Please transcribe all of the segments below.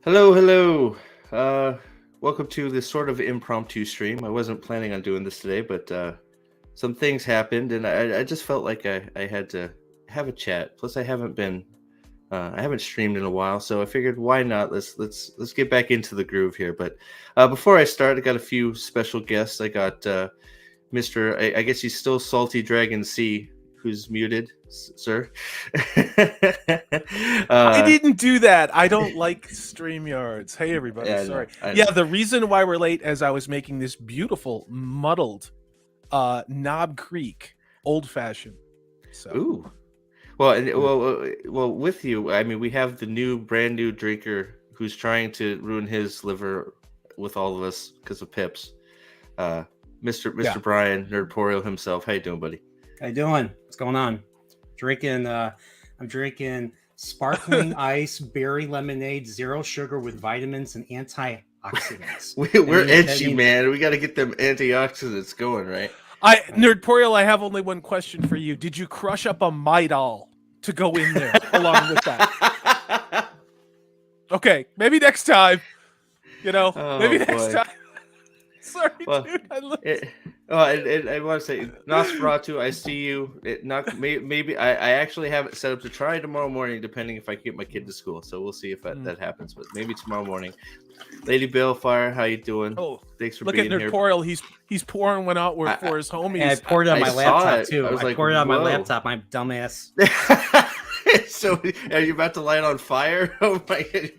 Hello. Welcome to this sort of impromptu stream. I wasn't planning on doing this today, but some things happened, and I just felt like I had to have a chat. Plus, I haven't streamed in a while, so I figured why not? Let's get back into the groove here. But before I start, I got a few special guests. I got Mr. I guess he's still Salty Dragon C, who's muted, sir. I didn't do that. I don't like StreamYards. Hey, everybody. Yeah, Sorry. I know. The reason why we're late is I was making this beautiful, muddled Knob Creek old-fashioned. So. Ooh. Well, with you, I mean, we have the brand new drinker who's trying to ruin his liver with all of us because of Pips. Mr. Brian Nerdporial himself. How you doing, buddy? How you doing? What's going on? I'm drinking sparkling ice berry lemonade, 0 sugar with vitamins and antioxidants. We're edgy, man. We got to get them antioxidants going, right? Nerdporial, I have only one question for you. Did you crush up a Midol to go in there along with that? Okay, maybe next time. Maybe next time. Sorry, dude. I want to say, Nosferatu, I see you. Maybe I actually have it set up to try tomorrow morning, depending if I can get my kid to school. So we'll see if that happens. But maybe tomorrow morning. Lady Balefire, how you doing? Oh, thanks for look being at here. Nerdporial. He's pouring one out for his homies. And I poured it on my laptop too. I poured it on my laptop. My dumbass. So, are you about to light it on fire? Oh my God!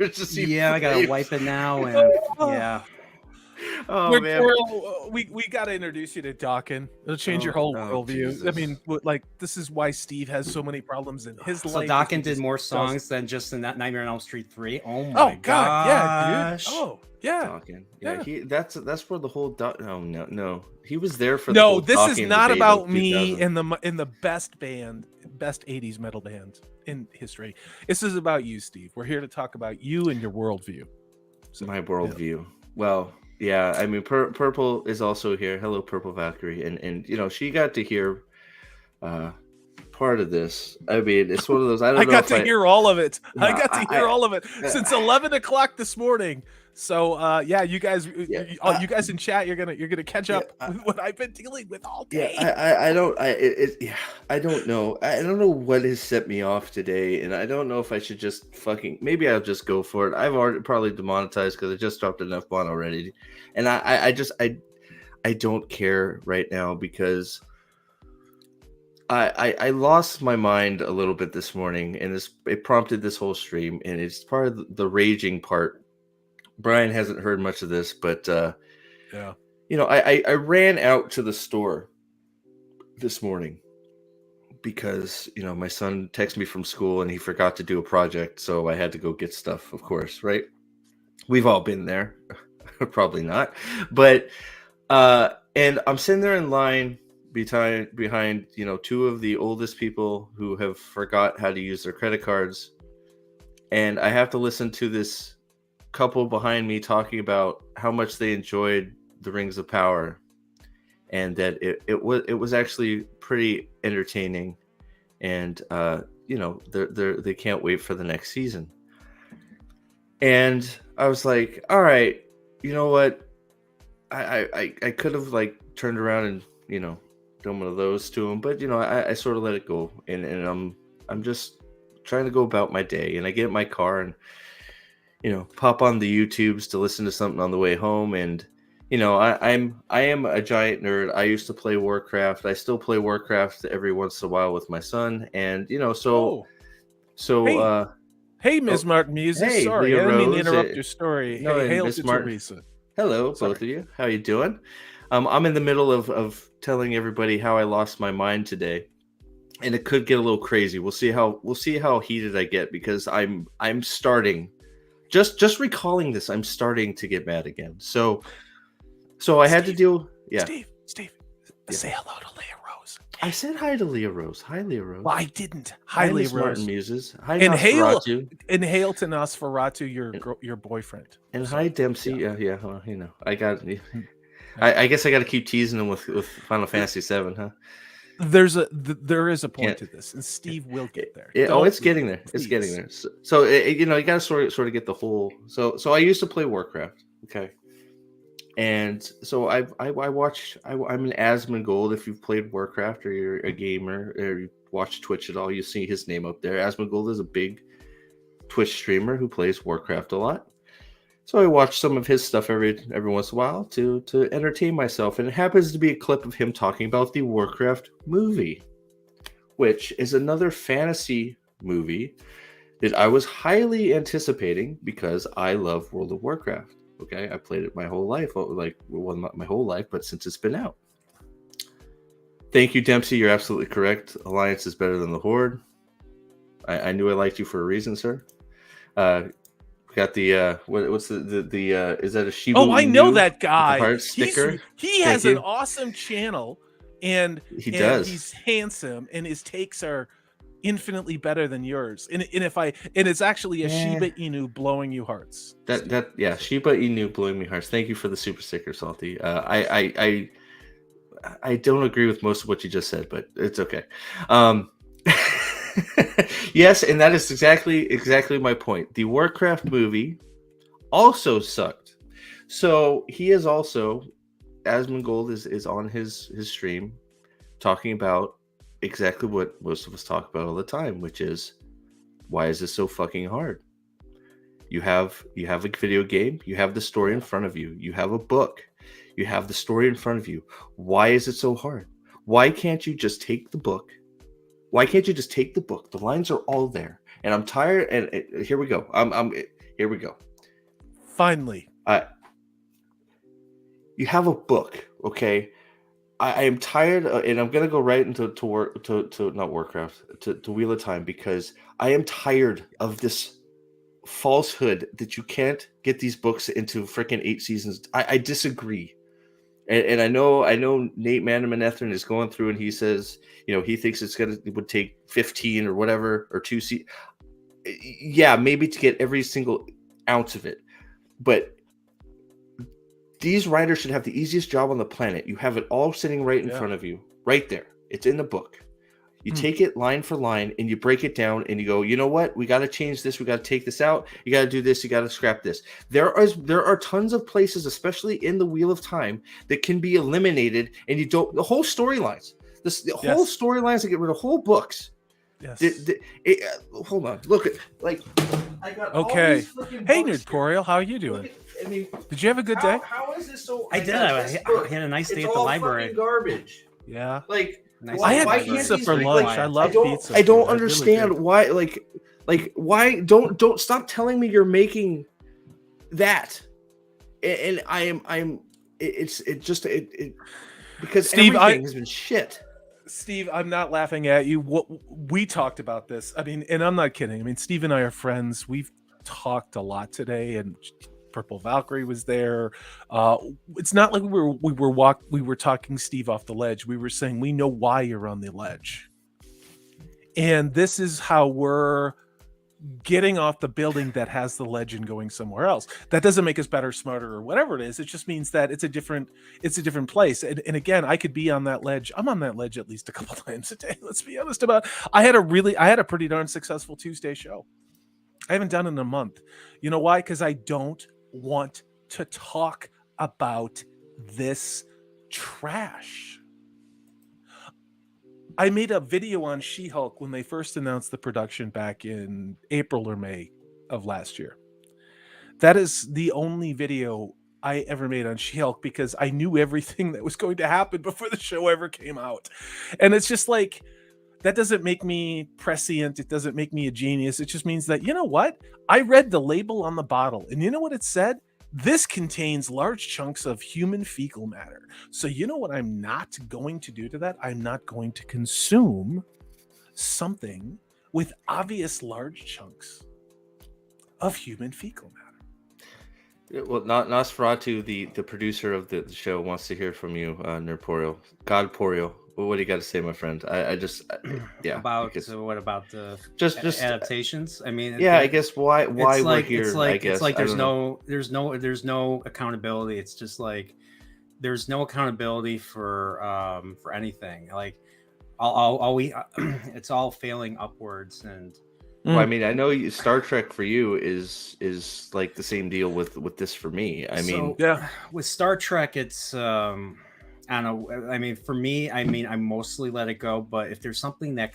I gotta wipe it now, and yeah. Oh man, we got to introduce you to Dawkin. It'll change your whole worldview. Jesus. I mean, this is why Steve has so many problems in his life. So Dawkin did more songs than just in that Nightmare on Elm Street 3. Oh my God, yeah, dude. Oh yeah, Dawkin. Yeah. That's where the whole no. He was there for. No, this is not about me in the best 80s metal band in history. This is about you, Steve. We're here to talk about you and your worldview. So, my worldview. Yeah. Well. Yeah, I mean, Purple is also here. Hello, Purple Valkyrie, and she got to hear part of this. I mean, it's one of those. I got to hear all of it. I got to hear all of it since 11 o'clock this morning. So you guys in chat, you're gonna catch up with what I've been dealing with all day. I don't know. I don't know what has set me off today, and I don't know if I should just maybe I'll just go for it. I've already probably demonetized because I just dropped enough one already, and I don't care right now because I lost my mind a little bit this morning, and it prompted this whole stream, and it's part of the raging part. Brian hasn't heard much of this, but I ran out to the store this morning because my son texted me from school and he forgot to do a project, so I had to go get stuff, of course, right? We've all been there. Probably not, but and I'm sitting there in line behind 2 of the oldest people who have forgot how to use their credit cards, and I have to listen to this couple behind me talking about how much they enjoyed the Rings of Power, and that it was actually pretty entertaining, and they can't wait for the next season. And I was like, all right, you know what? I could have turned around and done one of those to him. But I sort of let it go, and I'm just trying to go about my day. And I get in my car and pop on the YouTubes to listen to something on the way home. And I am a giant nerd. I used to play Warcraft. I still play Warcraft every once in a while with my son. And Hey, Ms. Martin Music. Hey, Sorry, Leah I didn't mean to Rose, interrupt your story. no, Hey, and hail Miss to Martin. Teresa. Hello, Sorry. both of you. How you doing? I'm in the middle of telling everybody how I lost my mind today, and it could get a little crazy. We'll see how heated I get, because I'm starting, just recalling this, I'm starting to get mad again. So I had to deal. Yeah, Steve, say hello to Leah Rose. I said hi to Leah Rose. Hi, Leah Rose. Well, I didn't. Hi, Leah Miss Rose. Martin Muses. Hi, And hail Nosferatu. to Nosferatu, your boyfriend. And hi, Dempsey. Yeah. Well, I got. I guess I got to keep teasing him with Final Fantasy VII, huh? There is a point to this, and Steve will get there. It's getting there. Please. It's getting there. So you got to sort of get the whole. So I used to play Warcraft, okay, and so I'm an Asmongold. If you've played Warcraft or you're a gamer or you watch Twitch at all, you see his name up there. Asmongold is a big Twitch streamer who plays Warcraft a lot. So I watch some of his stuff every once in a while to entertain myself, and it happens to be a clip of him talking about the Warcraft movie, which is another fantasy movie that I was highly anticipating because I love World of Warcraft. Okay, I played it my whole life, not my whole life, but since it's been out. Thank you, Dempsey. You're absolutely correct. Alliance is better than the Horde. I knew I liked you for a reason, sir. Got the what's the is that a Shibu? Oh, I know that guy. Heart sticker. He has an awesome channel, and does. He's handsome, and his takes are infinitely better than yours. And it's actually a Shiba Inu blowing you hearts. Shiba Inu blowing me hearts. Thank you for the super sticker, Salty. I don't agree with most of what you just said, but it's okay. Yes, and that is exactly my point. The Warcraft movie also sucked. So he is also, Asmongold is on his stream talking about exactly what most of us talk about all the time, which is, why is this so fucking hard? You have a video game, you have the story in front of you, you have a book, you have the story in front of you. Why is it so hard? Why can't you just take the book? Why can't you just take the book? The lines are all there, and I'm tired. And here we go. Here we go. Finally, you have a book, okay? I am tired, and I'm gonna go right into not Warcraft to Wheel of Time, because I am tired of this falsehood that you can't get these books into freaking 8 seasons. I disagree. And I know Nate Manamanethran is going through, and he says, he thinks it would take 15 or whatever, or 2 seasons. Yeah, maybe to get every single ounce of it. But these writers should have the easiest job on the planet. You have it all sitting right in front of you, right there. It's in the book. You take it line for line, and you break it down, and you go, you know what? We got to change this. We got to take this out. You got to do this. You got to scrap this. There are tons of places, especially in the Wheel of Time, that can be eliminated, and you don't. The whole storylines, whole storylines, that get rid of whole books. Yes. Hold on. Look at I got okay. all these fucking Hey, books Nerdporial, how are you doing? Did you have a good day? How is this so? I did. I had a nice day at the library. Fucking garbage. Yeah. Nice I had why pizza can't for these lunch. like- I love pizza. I don't dude. understand really why. Why don't stop telling me you're making that, and it's because Steve, everything has been shit. Steve, I'm not laughing at you. We talked about this. I mean, and I'm not kidding. I mean, Steve and I are friends. We've talked a lot today, and Purple Valkyrie was there. It's not like we were talking Steve off the ledge. We were saying we know why you're on the ledge, and this is how we're getting off the building that has the ledge and going somewhere else. That doesn't make us better, smarter, or whatever it is. It just means that it's a different place. And again, I could be on that ledge. I'm on that ledge at least a couple times a day. Let's be honest about it. I had a pretty darn successful Tuesday show. I haven't done it in a month. You know why? Because I don't want to talk about this trash. I made a video on She-Hulk when they first announced the production back in April or May of last year. That is the only video I ever made on She-Hulk because I knew everything that was going to happen before the show ever came out. And it's just like, that doesn't make me prescient. It doesn't make me a genius. It just means that, you know what? I read the label on the bottle, and you know what it said? This contains large chunks of human fecal matter. So you know what I'm not going to do to that? I'm not going to consume something with obvious large chunks of human fecal matter. Well, Nosferatu, the producer of the show, wants to hear from you, Nerporio. God Porio. What do you got to say, my friend? Yeah. About what about the just adaptations? I mean, yeah, I guess why we're here. It's like there's no accountability. It's just like there's no accountability for anything. Like it's all failing upwards. And well, I mean, I know Star Trek for you is like the same deal with this for me. I mean, yeah, with Star Trek, it's I don't know. I mean, for me, I mostly let it go. But if there's something that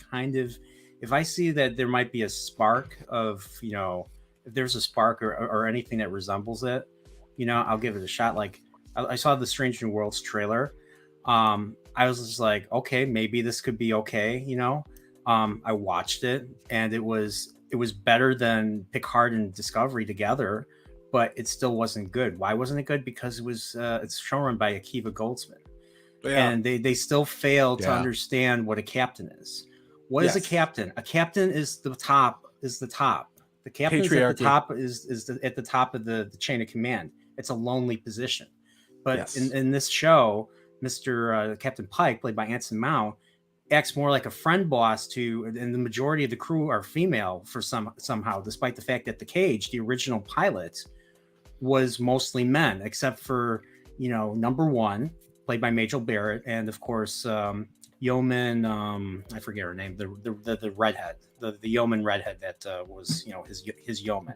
if I see that there might be a spark of, if there's a spark or anything that resembles it, I'll give it a shot. Like I saw the Strange New Worlds trailer. I was just like, okay, maybe this could be okay. I watched it and it was better than Picard and Discovery together, but it still wasn't good. Why wasn't it good? Because it's showrun by Akiva Goldsman. Yeah. And they still fail to understand what a captain is. What is a captain? A captain is the top. The captain is at the top at the top of the chain of command. It's a lonely position. But in this show, Mr. Captain Pike, played by Anson Mount, acts more like a friend boss and the majority of the crew are female somehow, despite the fact that the Cage, the original pilot, was mostly men, except for number one, played by Majel Barrett, and of course Yeoman, I forget her name, the redhead, the Yeoman redhead that was his Yeoman.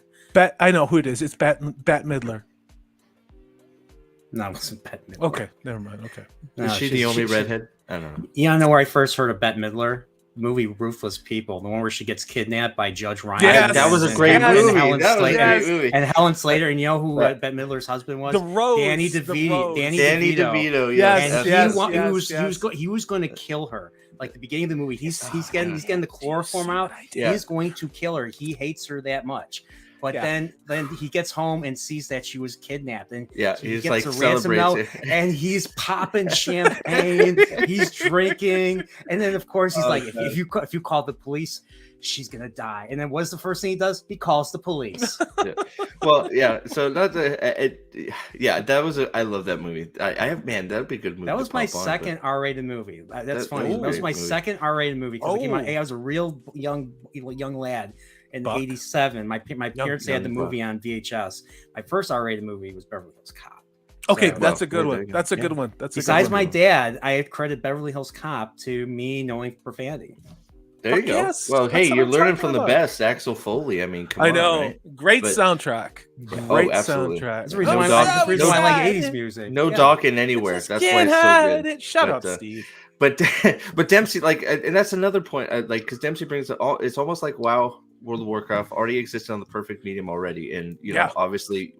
I know who it is. It's Bette Midler. No, it wasn't Bette Midler. Okay, never mind. Okay, is she the only redhead? I don't know. You know where I first heard of Bette Midler? Movie Ruthless People, the one where she gets kidnapped by Judge Ryan. Yes, that was a great movie. And Helen Slater, and you know who Bette Midler's husband was? The Rose. Danny DeVito. Danny DeVito. And he was going to kill her. Like the beginning of the movie, he's getting the chloroform out. Yeah. He's going to kill her. He hates her that much. But then he gets home and sees that she was kidnapped, and so he he's gets like a ransom note, and he's popping champagne, he's drinking, and then of course he's like, if you call the police, she's gonna die. And then what's the first thing he does? He calls the police. So that was I love that movie. That'd be a good movie. That was my second R-rated movie. That's funny. That was my second R-rated movie because I was a real young lad. In '87, my parents had the movie on VHS. My first R-rated movie was Beverly Hills Cop. Okay, that's a good one. That's a good one. Besides my dad, I credit Beverly Hills Cop to me knowing profanity. There you go. Yes, well, hey, you're learning from the best. Axel Foley. I mean, come on. I know. Right? Great soundtrack. Great absolutely. soundtrack. That's the reason why I like 80s music. No Dawkins anywhere. That's why it's so good. Shut up, Steve. But Dempsey, and that's another point. Because Dempsey brings it all. It's almost like WoW. World of Warcraft already existed on the perfect medium already, and obviously,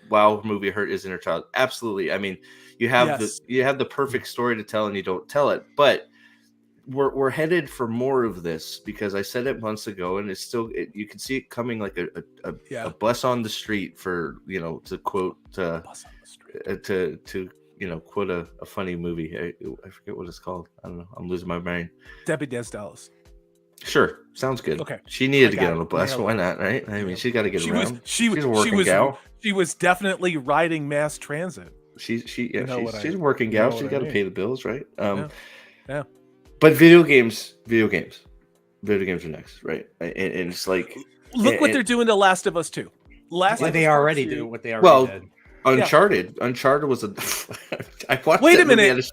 WoW movie hurt his inner child. Absolutely, I mean, you have the perfect story to tell, and you don't tell it. But we're headed for more of this because I said it months ago, and it's still you can see it coming like a bus on the street for to quote to quote a funny movie. I forget what it's called. I don't know. I'm losing my brain. Debbie Des Dallas. Sure, sounds good. Okay, she needed to get on the bus. Why not? Right? I mean, she got to get around. She's a working gal. She was definitely riding mass transit. She's a working gal. She's got to pay the bills, right? Yeah. But video games are next, right? And it's like look what they're doing to Last of Us 2. They already did. Uncharted. Uncharted was a. I watched. Wait a minute.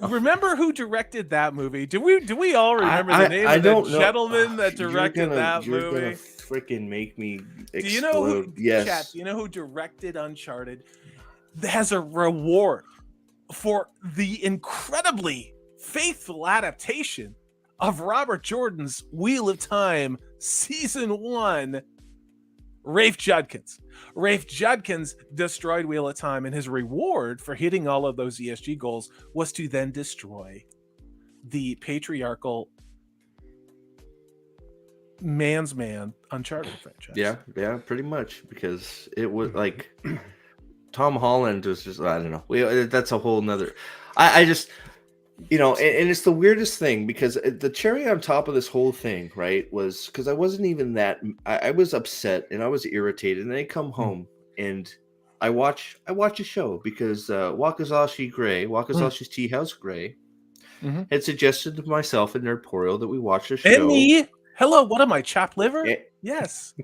Remember who directed that movie? Do we all remember the name of the gentleman that directed that movie? You're gonna freaking make me explode. Do you know who? Yes. Chat, do you know who directed Uncharted? Has a reward for the incredibly faithful adaptation of Robert Jordan's Wheel of Time Season 1, Rafe Judkins. Rafe Judkins destroyed Wheel of Time, and his reward for hitting all of those ESG goals was to then destroy the patriarchal man's man Uncharted franchise. Yeah, pretty much, because it was like Tom Holland was just, I don't know. That's a whole nother. I just, and it's the weirdest thing, because the cherry on top of this whole thing, right, was because I wasn't even that. I was upset and I was irritated, and I come home and I watch a show because Wakazashi's Tea House Gray had suggested to myself and Nerdporial that we watch a show. And me. Hello, what am I, chopped liver? Yes.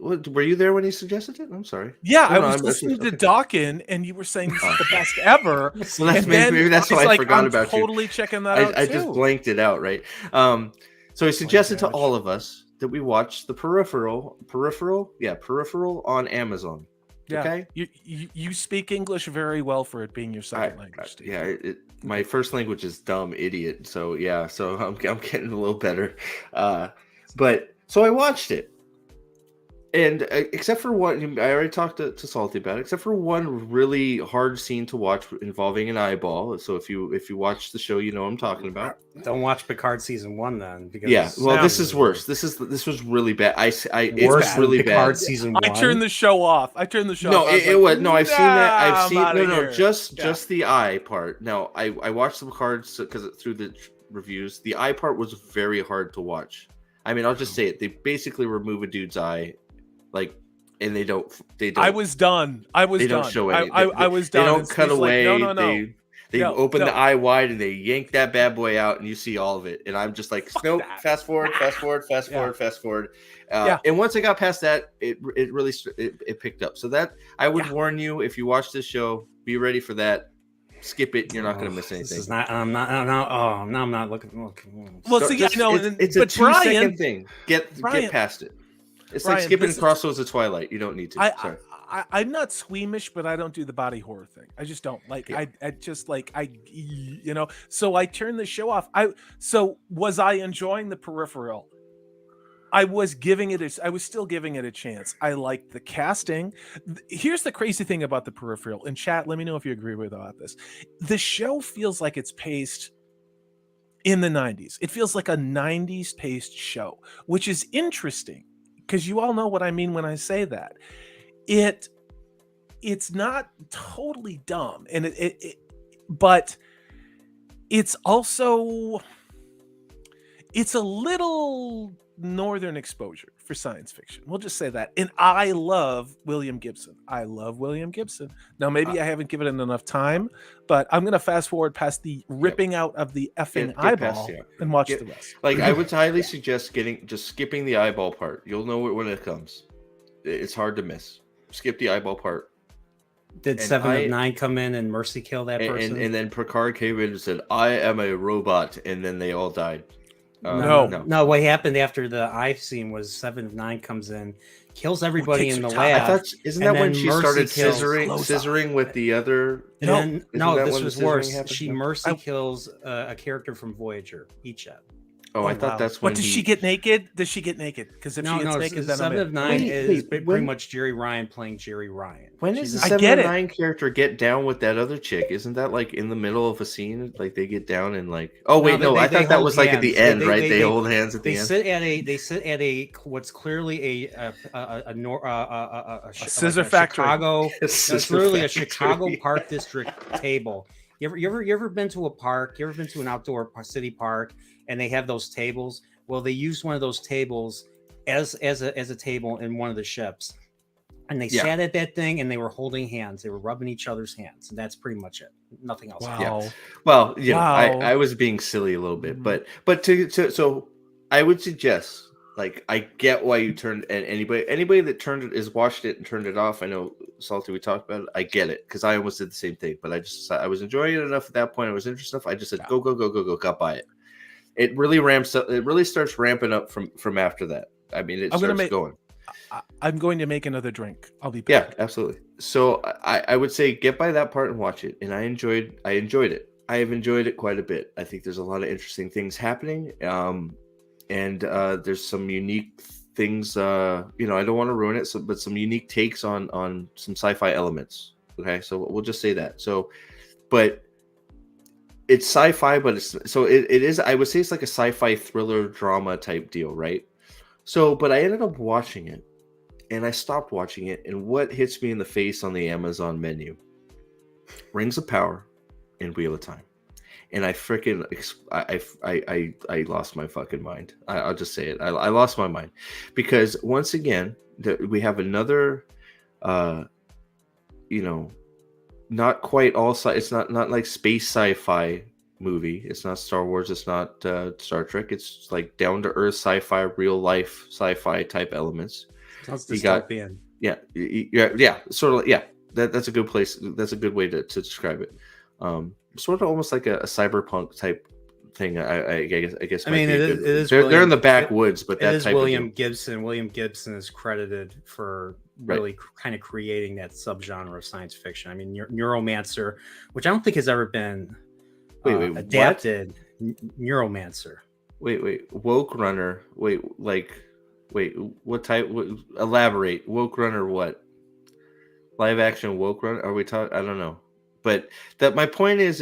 Were you there when he suggested it? I'm sorry. Yeah, I was listening to Dawkin, and you were saying this is the best ever. Well, maybe that's why I forgot about you. Totally checking that out. I just blanked it out, right? So he suggested to all of us that we watch the Peripheral on Amazon. Yeah. Okay. You speak English very well for it being your second language, Steve. Yeah, my first language is dumb idiot. So yeah, so I'm getting a little better. But so I watched it, and except for one, I already talked to Salty about it. Except for one really hard scene to watch involving an eyeball. So if you watch the show, you know what I'm talking about. Don't watch Picard season 1 then, because this is worse. This was really bad. It's really Picard bad. season 1. I turned the show off. I've seen that. I've seen just the eye part. No, I watched the Picards because through the reviews, the eye part was very hard to watch. I mean, I'll just say it. They basically remove a dude's eye, and they don't. I was done. They don't show anything. I was done. They don't cut away. No. They open the eye wide and they yank that bad boy out, and you see all of it. And I'm just like, nope. Fast forward. And once I got past that, it really picked up. So that I would warn you, if you watch this show, be ready for that. Skip it. You're not going to miss anything. This is not. I'm not. I'm not looking. Well, see, it's a 2-second thing. Get past it. It's like skipping Crossroads of Twilight. You don't need to. Sorry. I'm not squeamish, but I don't do the body horror thing. I just don't like. Yeah. So I turned the show off. So was I enjoying the Peripheral? I was still giving it a chance. I liked the casting. Here's the crazy thing about the Peripheral. In chat, let me know if you agree with about this. The show feels like it's paced in the 90s. It feels like a 90s paced show, which is interesting because you all know what I mean when I say that. It's not totally dumb, and but it's also a little northern exposure for science fiction. We'll just say that. And I love William Gibson. Now, maybe I haven't given it enough time, but I'm going to fast forward past the ripping out of the effing eyeball and watch the rest. I would highly suggest skipping the eyeball part. You'll know it when it comes. It's hard to miss. Skip the eyeball part. Did 7 of 9 come in and mercy kill that person? And then Picard came in and said, "I am a robot," and then they all died. No. What happened after the eye scene was 7 of 9 comes in, kills everybody in the lab. I thought, isn't that when she started scissoring with the other? No, this was worse. She mercy kills a character from Voyager, Icheb. I thought that's when. Does she get naked? Because if she gets naked, then 7 of 9 is pretty much Jerry Ryan playing Jerry Ryan. When does the 7 of 9 character get down with that other chick? Isn't that like in the middle of a scene? Like they get down and like. Oh wait, I thought that was like at the end, right? They hold hands at the end. They sit at a what's clearly a scissor factory. Chicago. It's literally a Chicago Park District table. You ever been to a park? You ever been to an outdoor city park? And they have those tables. Well, they used one of those tables as a table in one of the ships, and they sat at that thing and they were holding hands. They were rubbing each other's hands, and that's pretty much it. Nothing else. Wow. Yeah. Well, I was being silly a little bit, but so I would suggest, I get why you turned, and anybody that watched it and turned it off. I know, Salty, we talked about it. I get it because I almost did the same thing, but I was enjoying it enough at that point. I was interested enough. I just said, go, got by it. It really ramps up. It really starts ramping up from after that. I mean, it starts going. I'm going to make another drink. I'll be back. Yeah, absolutely. So I would say get by that part and watch it. And I enjoyed it. I have enjoyed it quite a bit. I think there's a lot of interesting things happening. And there's some unique things. I don't want to ruin it. But some unique takes on some sci-fi elements. Okay, so we'll just say that. So, but it's sci-fi, but it is. I would say it's like a sci-fi thriller drama type deal, right? So, but I ended up watching it. And I stopped watching it, and what hits me in the face on the Amazon menu? Rings of Power and Wheel of Time. And I freaking I lost my fucking mind. I'll just say it. I lost my mind because once again we have another, not quite all it's not like space sci-fi movie. It's not Star Wars. It's not Star Trek. It's like down to earth sci-fi, real life sci-fi type elements. Sounds dystopian. Yeah, sort of. Yeah, that's a good place. That's a good way to describe it. Sort of almost like a cyberpunk type thing. I guess. I mean, it is. They're in the backwoods, but that is type William of Gibson. William Gibson is credited for really kind of creating that subgenre of science fiction. I mean, Neuromancer, which I don't think has ever been adapted. Neuromancer. Wait, Woke Runner. Wait, what type? Elaborate. Woke Runner, what? Live action Woke Runner? Are we talking? I don't know. But that my point is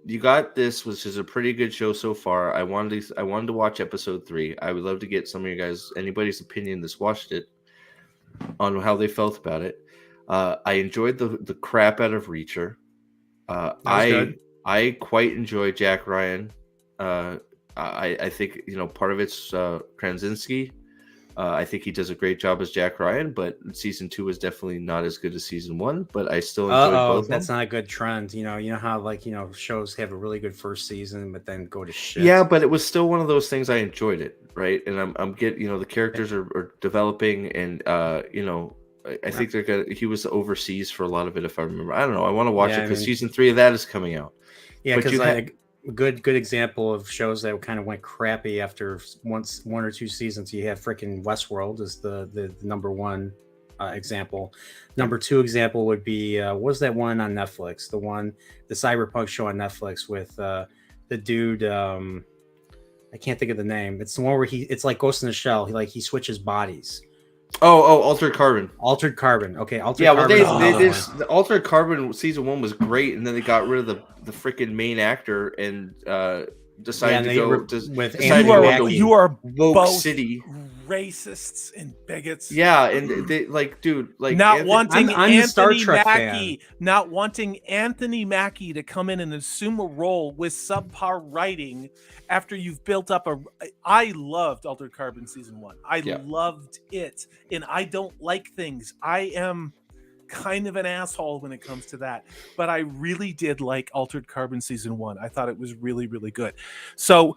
you got this, which is a pretty good show so far. I wanted to watch episode 3. I would love to get some of you guys, anybody's opinion that's watched it, on how they felt about it. I enjoyed the crap out of Reacher. I quite enjoy Jack Ryan. I think part of it's Krasinski. I think he does a great job as Jack Ryan, but season 2 is definitely not as good as season 1. But I still enjoyed both. That's not a good trend. You know how shows have a really good first season, but then go to shit. Yeah, but it was still one of those things. I enjoyed it, right? And I'm getting the characters are developing, and I think they're gonna. He was overseas for a lot of it, if I remember. I don't know. I want to watch it because season 3 of that is coming out. Yeah, because a good example of shows that kind of went crappy after one or two seasons. You have freaking Westworld is the number one example. Number 2 example would be what was that one on Netflix? The cyberpunk show on Netflix with the dude. I can't think of the name. It's the one where it's like Ghost in the Shell. He switches bodies. Oh, Altered Carbon. Altered Carbon. Okay, Altered Carbon. Carbon. The Altered Carbon season 1 was great, and then they got rid of the freaking main actor and decided to go with Anthony Mackie. You are Woke both City racists and bigots. Yeah, and they not wanting Anthony Star Trek Mackie, not wanting Anthony Mackie to come in and assume a role with subpar writing after you've built up I loved Altered Carbon season 1. I loved it, and I don't like things. I am kind of an asshole when it comes to that, but I really did like Altered Carbon season 1. I thought it was really, really good. So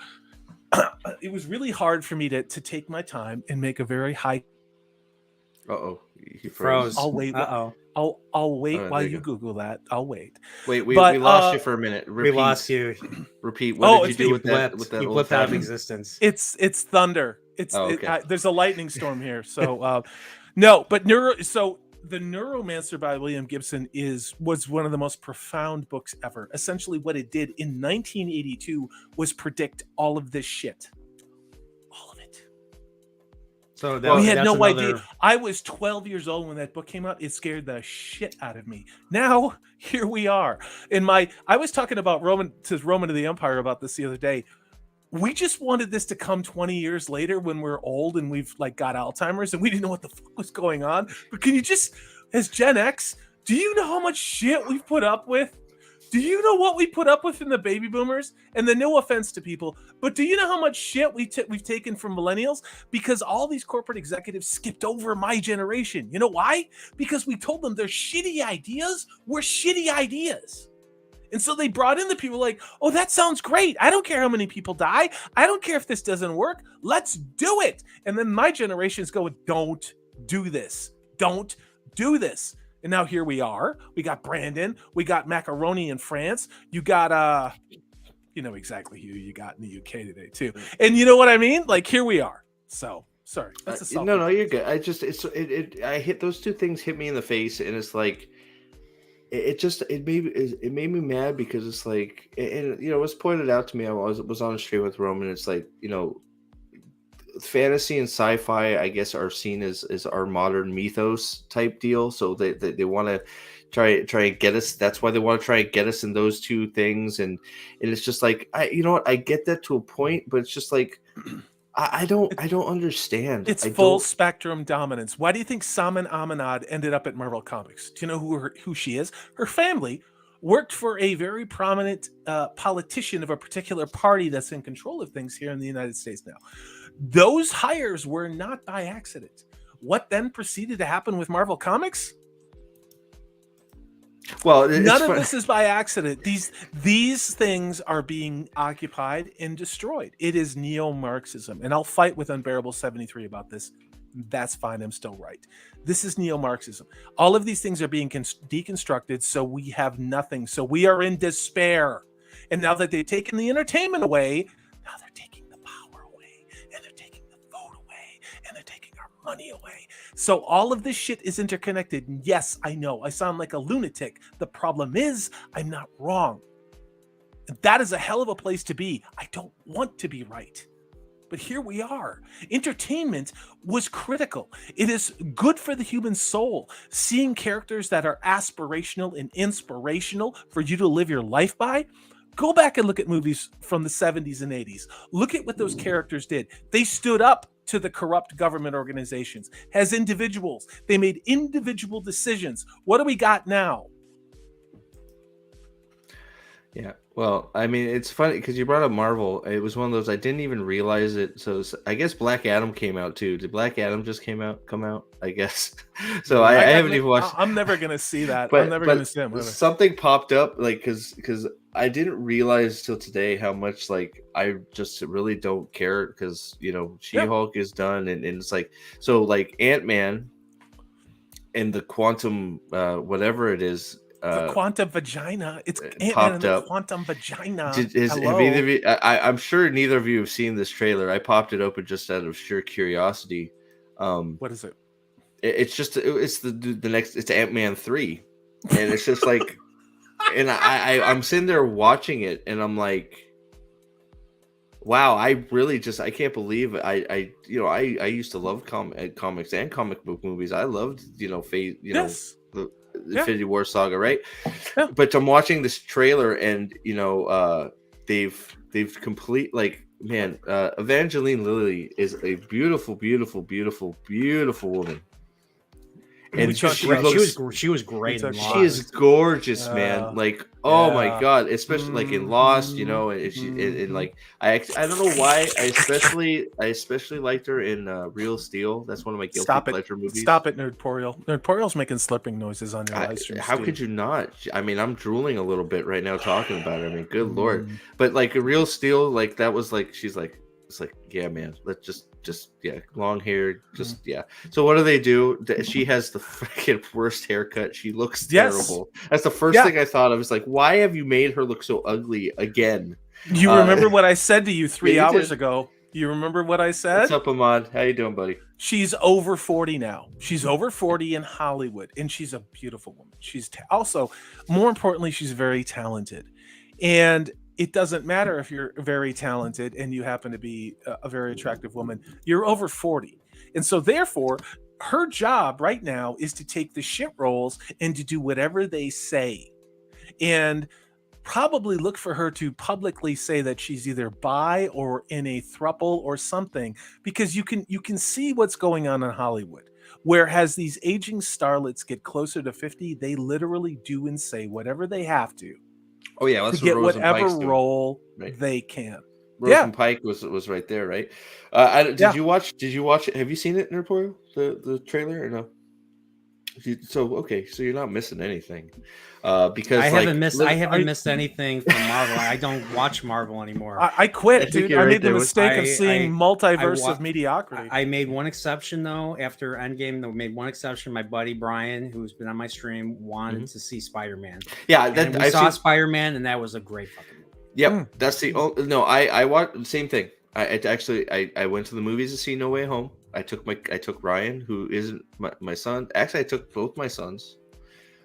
it was really hard for me to take my time and make a very high. He froze. I'll wait. I'll wait while you Google that. I'll wait. We lost you for a minute. We lost you. Repeat. What did you do with that? With that you blipped out of existence. It's thunder. Okay. There's a lightning storm here. So no, but The Neuromancer by William Gibson was one of the most profound books ever. Essentially what it did in 1982 was predict all of this shit. All of it. So we had no idea. I was 12 years old when that book came out. It scared the shit out of me. Now, here we are. I was talking about Roman of the Empire about this the other day. We just wanted this to come 20 years later when we're old and we've got Alzheimer's and we didn't know what the fuck was going on. But can you just, as Gen X, do you know how much shit we've put up with? Do you know what we put up with in the baby boomers? And then no offense to people, but do you know how much shit we've taken from millennials? Because all these corporate executives skipped over my generation. You know why? Because we told them their shitty ideas were shitty ideas. And so they brought in the people like, oh, that sounds great. I don't care how many people die. I don't care if this doesn't work. Let's do it. And then my generation's going, don't do this. Don't do this. And now here we are. We got Brandon. We got Macaroni in France. You got, you know exactly who you got in the UK today too. And you know what I mean? Here we are. So Sorry, that's a no, you're good. I just I hit those two things hit me in the face, and it's like it made me mad because it's like, and you know, it was pointed out to me. I was on a stream with Roman. It's like, you know, fantasy and sci-fi, I guess, are seen as our modern mythos type deal. So they want to try and get us. That's why they want to try and get us in those two things. And it's just like, you know what, I get that to a point, but it's just like, I don't understand. It's I full don't. spectrum dominance. Why do you think Saman Amanad ended up at Marvel Comics? Do you know who she is? Her family worked for a very prominent politician of a particular party that's in control of things here in the United States now. Those hires were not by accident. What then proceeded to happen with Marvel Comics? Well, none of this is by accident. These things are being occupied and destroyed. It is neo-Marxism, and I'll fight with Unbearable 73 about this. That's fine. I'm still right. This is neo-Marxism. All of these things are being deconstructed, so we have nothing. So we are in despair. And now that they've taken the entertainment away, now they're taking the power away, and they're taking the vote away, and they're taking our money away. So all of this shit is interconnected. And yes, I know I sound like a lunatic. The problem is I'm not wrong. That is a hell of a place to be. I don't want to be right. But here we are. Entertainment was critical. It is good for the human soul. Seeing characters that are aspirational and inspirational for you to live your life by. Go back and look at movies from the 70s and 80s. Look at what those characters did. They stood up to the corrupt government organizations as individuals. They made individual decisions. What do we got now? Yeah, well, I mean, it's funny because you brought up Marvel. It was one of those I didn't even realize it. So I guess Black Adam came out too. Did Black Adam just come out? I guess. So I haven't even watched. I'm never gonna see that. But, I'm never gonna see that. Something popped up, like because I didn't realize till today how much like I just really don't care because, you know, She-Hulk is done, and it's like, so like Ant-Man and the quantum whatever it is. The quantum vagina. It's popped and the up. quantum vagina. Have either of you, I'm sure neither of you have seen this trailer. I popped it open just out of sheer curiosity. What is it? It's the next. It's Ant-Man 3, and it's just like, and I'm sitting there watching it, and I'm like, wow, I really just I can't believe it. I used to love comics and comic book movies. I loved the Infinity War saga, right? Yeah. But I'm watching this trailer, and they've complete, like, man, Evangeline Lilly is a beautiful, beautiful, beautiful, beautiful woman. And she was great. She is gorgeous, man. Like, oh my god, especially like in Lost, you know, and she and like I don't know why I especially liked her in Real Steel. That's one of my guilty pleasure movies. Stop it, Nerdporial. Nerdporial's making slipping noises on your live stream. How could you not? I mean, I'm drooling a little bit right now talking about it. I mean, good lord. But like a Real Steel, like that was like, she's like, it's like, yeah, man, let's just long hair, yeah. So what do? She has the freaking worst haircut. She looks terrible. That's the first thing I thought of. Is like, why have you made her look so ugly again? You remember what I said to you 3 hours ago? You remember what I said? What's up, Ahmad? How you doing, buddy? She's over 40 now. She's over 40 in Hollywood, and she's a beautiful woman. She's also, more importantly, she's very talented. And it doesn't matter if you're very talented and you happen to be a very attractive woman. You're over 40. And so therefore, her job right now is to take the shit roles and to do whatever they say. And probably look for her to publicly say that she's either bi or in a throuple or something, because you can see what's going on in Hollywood. Whereas these aging starlets get closer to 50, they literally do and say whatever they have to. Oh yeah, to get whatever role they can. Pike was right there, right? Did you watch it? Have you seen it, Nerdporial? The trailer or no? So you're not missing anything. Because I haven't missed anything from Marvel. I don't watch Marvel anymore. I quit, dude. I made the mistake of seeing multiverse of mediocrity. I made one exception though. After Endgame, I made one exception. My buddy Brian, who's been on my stream, wanted to see Spider-Man. Yeah, I saw Spider-Man, and that was a great fucking movie. Yep, that's the no. I watched the same thing. I went to the movies to see No Way Home. I took Ryan, who isn't my son. Actually, I took both my sons,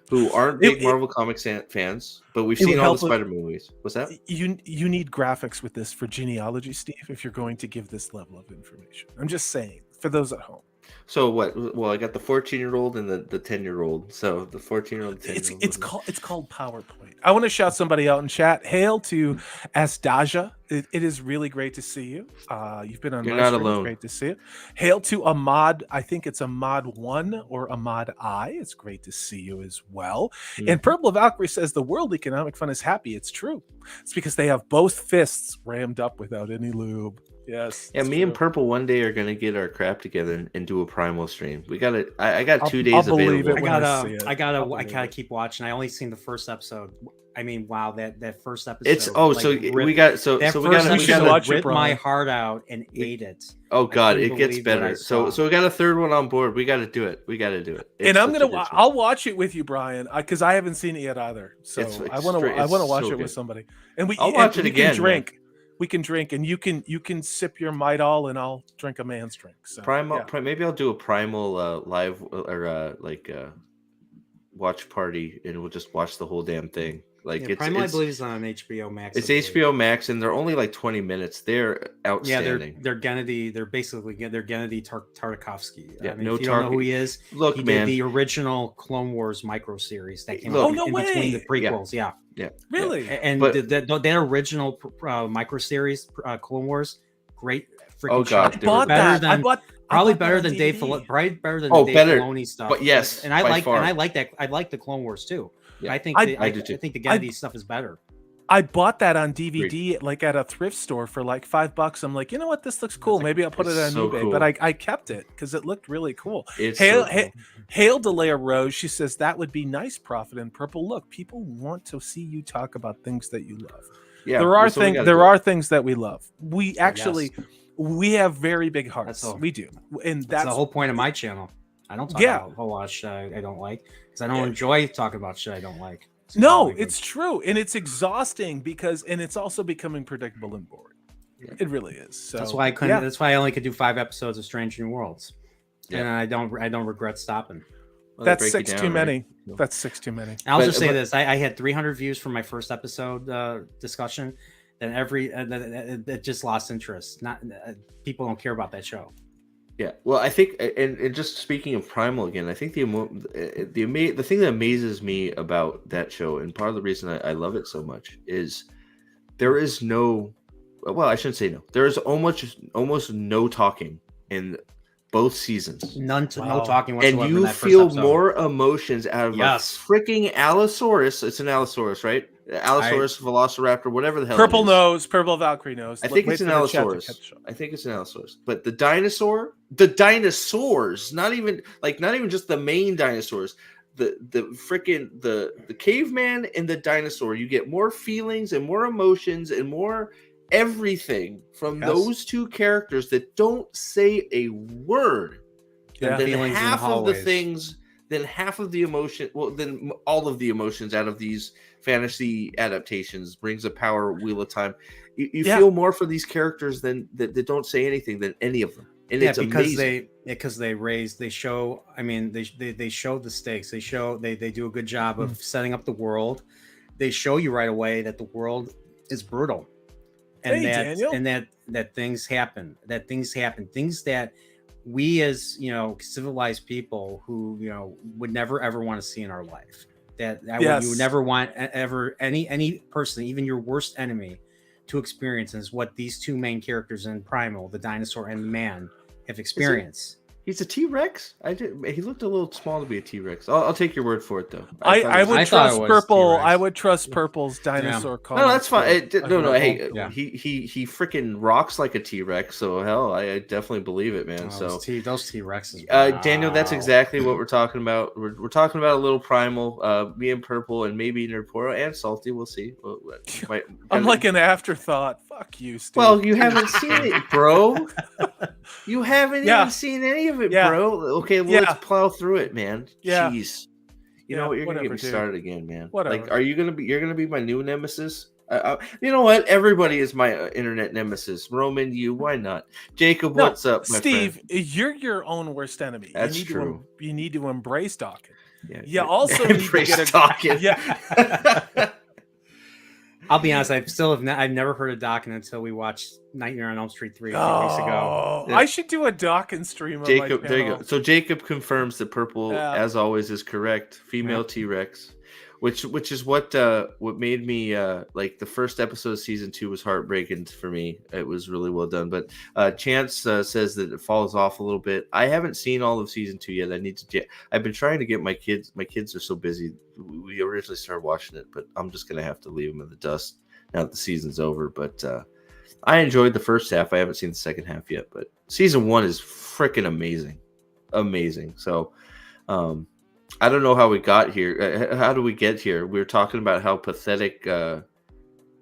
who aren't big Marvel Comics fans, but we've seen all the Spider-Man movies. What's that? You need graphics with this for genealogy, Steve, if you're going to give this level of information. I'm just saying, for those at home. So what? Well, I got the 14-year-old and the 10-year-old. So the 14-year-old, 10-year-old. It's called PowerPoint. I want to shout somebody out in chat. Hail to Asdaja. It is really great to see you. You've been on. You're my not stream. alone. It's great to see you. Hail to Ahmad. I think it's Ahmad 1 or Ahmad I. It's great to see you as well. And Purple Valkyrie says the World Economic Fund is happy. It's true. It's because they have both fists rammed up without any lube. Yes. Yeah, me and Purple one day are gonna get our crap together and do a Primal stream. We got it. I got 2 days available. I gotta keep watching. I only seen the first episode. I mean, wow, that first episode. We gotta rip my heart out and ate it. Oh God, it gets better. So we got a third one on board. We got to do it. And I'll watch it with you, Brian, because I haven't seen it yet either. So I want to watch it with somebody. And I'll watch it again. Drink. We can drink, and you can sip your Midol, and I'll drink a man's drink. So maybe I'll do a Primal live or watch party, and we'll just watch the whole damn thing. Primal, I believe, is on HBO Max. It's HBO Max, and they're only like 20 minutes. They're outstanding. Yeah, they're Gennady. They're Gennady Tartakovsky. Yeah, I mean, if you don't know who he is, look, he man, did the original Clone Wars micro series that came out in between the prequels. Yeah. Really? And that original micro series, Clone Wars, great freaking. Oh God, I bought that. Probably better than Dave Filoni stuff. But yes, and I like that. I like the Clone Wars too. Yeah. I think the Gennady stuff is better. I bought that on DVD like at a thrift store for like $5. I'm like, you know what, this looks cool. Maybe I'll put it on eBay. Cool. But I kept it because it looked really cool. Hail Delea Rose. She says that would be nice. Prophet and Purple. Look, people want to see you talk about things that you love. Yeah, there are things that we love. We actually we have very big hearts. We do, and that's the whole point of my channel. I don't talk about a whole lot of shit I don't like because I don't enjoy talking about shit I don't like. It's true, and it's exhausting and it's also becoming predictable and boring. Yeah. It really is. So that's why I couldn't. That's why I only could do 5 episodes of Strange New Worlds, and I don't regret stopping. Well, that's 6 too many. Right? That's 6 too many. I'll just say this: I had 300 views from my first episode discussion. Then it just lost interest. Not people don't care about that show. Yeah, well, I think, and just speaking of Primal again, I think the thing that amazes me about that show, and part of the reason I love it so much, is there is no, well, I shouldn't say no, there is almost no talking in both seasons. No talking whatsoever. And you feel more emotions out of a freaking Allosaurus. It's an Allosaurus, right? Allosaurus, Velociraptor, whatever the hell. Purple knows. Purple Valkyrie knows. I think it's an Allosaurus. But the dinosaurs, not even just the main dinosaurs. The freaking the caveman and the dinosaur. You get more feelings and more emotions and more everything from those two characters that don't say a word. Yeah. Then half of the things. Then half of the emotion. Well, then all of the emotions out of these fantasy adaptations brings a power wheel of time. You feel more for these characters than that don't say anything than any of them, and it's amazing. They show. I mean, they show the stakes. They do a good job of setting up the world. They show you right away that the world is brutal, and that things happen. Things that we as civilized people who would never ever want to see in our life. You would never want ever any person, even your worst enemy, to experience is what these two main characters in Primal, the dinosaur and the man, have experienced. He's a T-Rex? He looked a little small to be a T-Rex. I'll take your word for it, though. I would trust Purple. I would trust Purple's dinosaur. No, that's fine. Hey, he freaking rocks like a T-Rex. So hell, I definitely believe it, man. Those T-Rexes. Daniel, that's exactly what we're talking about. We're talking about a little Primal. Me and Purple, and maybe Nerdporo and Salty. We'll see. I'm like an afterthought. Fuck you, Steve. Well, you haven't seen it, bro. You haven't even seen any of it, bro. Okay, well, let's plow through it, man. Jeez. You know what? You're gonna get me started again, man. Whatever. Like, you're gonna be my new nemesis? You know what? Everybody is my internet nemesis. Roman, you, why not? Jacob, No, what's up, my Steve? friend? You're your own worst enemy. That's you need true. You need to embrace Dawkins. Yeah, You also need to embrace get a Dawkins. Yeah. I'll be honest. I've never heard of Dawkins until we watched Nightmare on Elm Street 3 a few weeks ago. Oh, I should do a Dawkins stream on Jacob, my there you channel. go. So Jacob confirms that purple, Yeah. as always, is correct. Female T-Rex, which is what made me like the first episode of season 2 was heartbreaking for me. It was really well done, but Chance says that it falls off a little bit. I haven't seen all of season 2 yet. I need to. I've been trying to get my kids. My kids are so busy. We originally started watching it, but I'm just gonna have to leave them in the dust now that the season's over. But I enjoyed the first half. I haven't seen the second half yet, but season 1 is freaking amazing. So I don't know how we got here. How do we get here? We were talking about how pathetic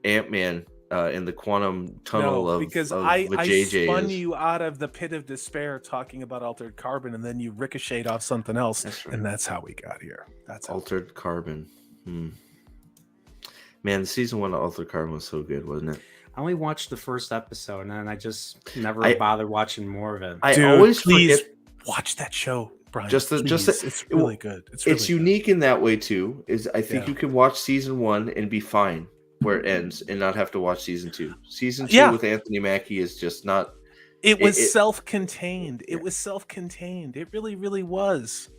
Ant-Man in the quantum tunnel because of I JJ spun is. you out of the pit of despair talking about altered carbon, and then you ricocheted off something else, That's right. and that's how we got here. That's how Altered Carbon. Man, the season 1 of Altered Carbon was so good, wasn't it? I only watched the first episode, and then I just never bothered watching more of it. Dude, always please forget. watch that show, Brian. It's really good. It's really good. unique in that way too. Is I think Yeah. you can watch season 1 and be fine where it ends, and not have to watch season 2. Season 2 Yeah. with Anthony Mackie is just not. It was self-contained. It was self-contained. It really, really was.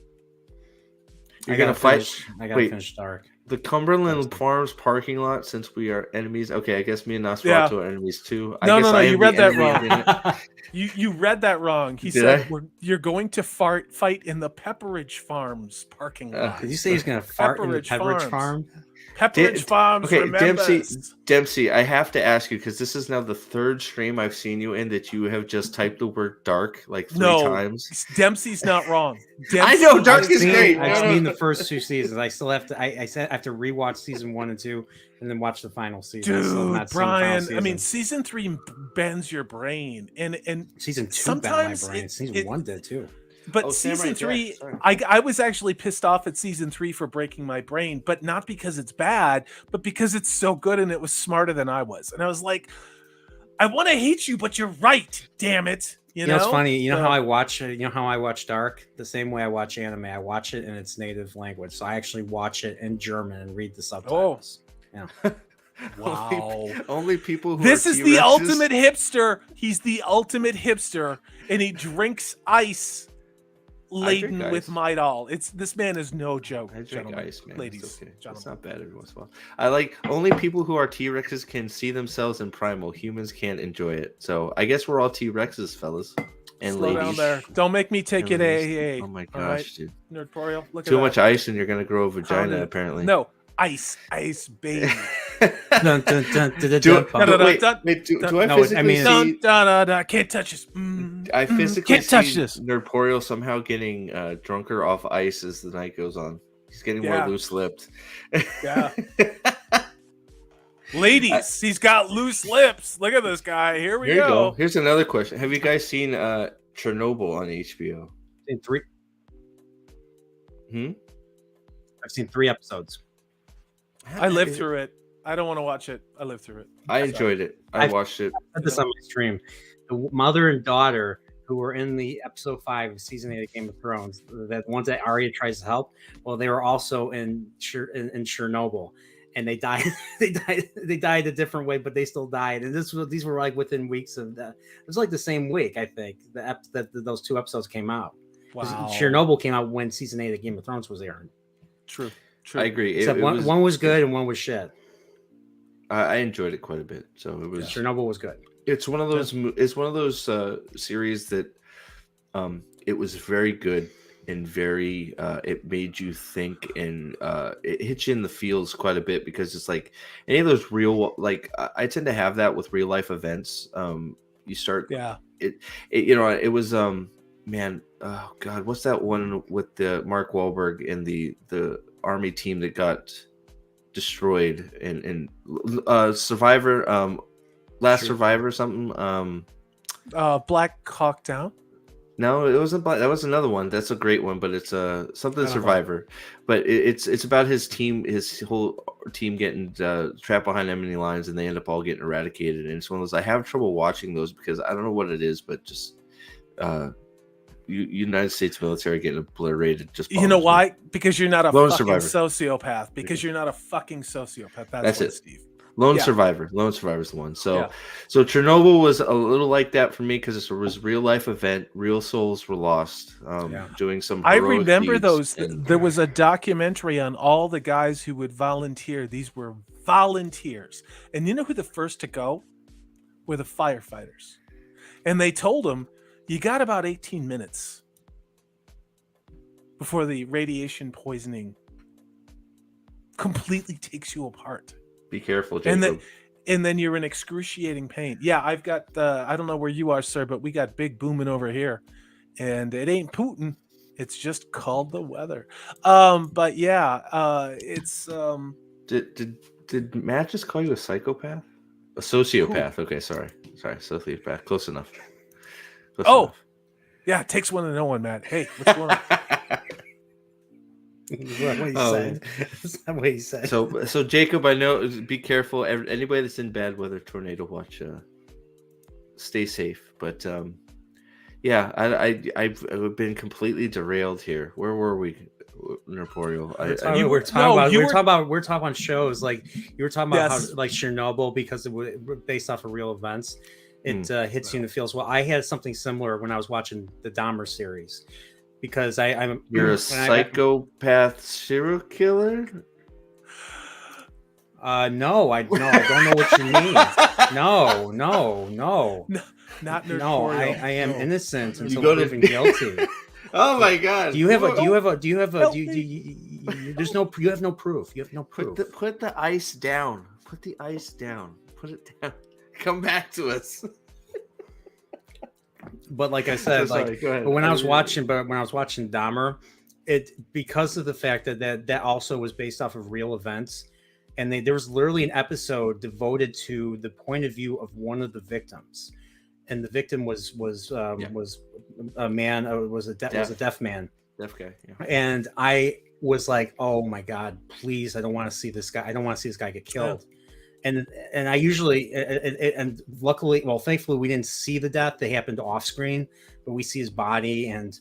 You're gonna fight. I gotta Wait, finish Dark. the Cumberland Farms parking lot. Since we are enemies, okay. I guess me and Nosferatu are enemies too. I No, guess no, I you am read the that enemy wrong. in it. You read that wrong. He Did said I? you're going to fight in the Pepperidge Farms parking lot. Did you say he's gonna fart in the Pepperidge Pepperidge Farms. Farm? Pepperidge Farms. Okay, remembers. Dempsey, I have to ask you because this is now the third stream I've seen you in that you have just typed the word dark like 3 times. Dempsey's not wrong. I know, dark I've is seen- great. I've No, seen no. the first 2 seasons. I still have to. I said I have to rewatch season 1 and 2, and then watch the final season. I still have Dude, not seen the final Brian. I season. mean, season 3 bends your brain, and season 2 sometimes bent my brain. it- Season it- 1 did too. But Oh, season Samurai Jack, 3, sorry. I was actually pissed off at season 3 for breaking my brain, but not because it's bad, but because it's so good and it was smarter than I was. And I was like, I want to hate you, but you're right. Damn it. You know, It's funny. You know how I watch. You know how I watch Dark? The same way I watch anime. I watch it in its native language. So I actually watch it in German and read the subtitles. Yeah. Wow. Only people who This are is the T-Rexes- ultimate hipster. He's the ultimate hipster, and he drinks ice laden ice. with Midol. This man is no joke, I drink gentlemen, ice, man. ladies, It's okay. It's gentlemen. not bad every once in a while. I like only people who are T-Rexes can see themselves in primal. Humans can't enjoy it. So I guess we're all T-Rexes, fellas and Slow ladies. down there. Don't make me take you to And AA. Oh my all right? gosh, dude! Nerdtorial. Look Too at much that. ice and you're gonna grow a vagina. Pounded. Apparently, No, ice, baby. Dun, dun, dun, dun, dun, Do, dun, No, no, no, wait, dun, wait, do I no, I physically mean- dun, see? dun, dun, dun. Can't touch this. I physically can't touch see this. Nerdporial somehow getting drunker off ice as the night goes on. He's getting Yeah. more loose-lipped. Yeah. Ladies, he's got loose lips. Look at this guy. Here we Here you go. go. Here's another question. Have you guys seen Chernobyl on HBO? Seen 3. Hmm? I've seen 3 episodes. I lived through it. I don't want to watch it. I lived through it. I enjoyed it. I I've- watched it. I said this on my stream. The mother and daughter who were in the episode 5 of season 8 of Game of Thrones, that ones that Arya tries to help. Well, they were also in Chernobyl, and they died. They died a different way, but they still died. And these were like within weeks of that. It was like the same week, I think, that those 2 episodes came out. 'Cause Wow. Chernobyl came out when season 8 of Game of Thrones was airing. True. I agree. Except one was good and one was shit. I enjoyed it quite a bit. So it was. Chernobyl was good. It's one of those. It's one of those series that, it was very good and very. It made you think and it hit you in the feels quite a bit because it's like any of those real like I tend to have that with real life events. You start. Yeah. It was man. Oh God, what's that one with the Mark Wahlberg and the army team that got destroyed in Survivor, Last Sure. Survivor or something. Black Hawk Down. No, it wasn't. That was another one. That's a great one, but it's something Kind of Survivor. But it's about his team, his whole team getting trapped behind enemy lines, and they end up all getting eradicated. And it's one of those I have trouble watching those because I don't know what it is, but just United States military getting obliterated. Just You know bothers me. why? Because you're not a Lone fucking Survivor. sociopath. Because you're not a fucking sociopath. That's what, it. Steve. Lone Yeah. Survivor. Lone Survivor's the one. So, Yeah. so Chernobyl was a little like that for me because it was a real life event. Real souls were lost. Doing some. I heroic remember deeds, those. and There was a documentary on all the guys who would volunteer. These were volunteers, and you know who the first to go were the firefighters, and they told them, "You got about 18 minutes before the radiation poisoning completely takes you apart." Be careful, Jacob. And then you're in excruciating pain. Yeah, I've got I don't know where you are, sir, but we got big booming over here. And it ain't Putin. It's just called the weather. But yeah, it's Did Matt just call you a psychopath? A sociopath. Okay, sorry. Sociopath. Close enough. Yeah, it takes one to know one, Matt. Hey, what's going on? That's not what he said. So Jacob, I know. Be careful. Anybody that's in bad weather, tornado watch. Stay safe. But yeah, I've been completely derailed here. Where were we, Nerporial? We're talking about shows like you were talking about how like Chernobyl because it was based off of real events. It hits you in the feels. Well, I had something similar when I was watching the Dahmer series. Because you're a psychopath serial killer? No, I don't know what you mean. No. Not no. I am innocent until proven guilty. Oh my god! You have no proof. You have no proof. Put the ice down. Put the ice down. Put it down. Come back to us. But like I said, when I was watching Dahmer, it because of the fact that also was based off of real events, and there was literally an episode devoted to the point of view of one of the victims, and the victim was a man, was a deaf man, deaf guy, yeah. And I was like, oh my god, please, I don't want to see this guy. I don't want to see this guy get killed. Yeah. And I usually and luckily, well, thankfully, we didn't see the death. They happened off screen, but we see his body, and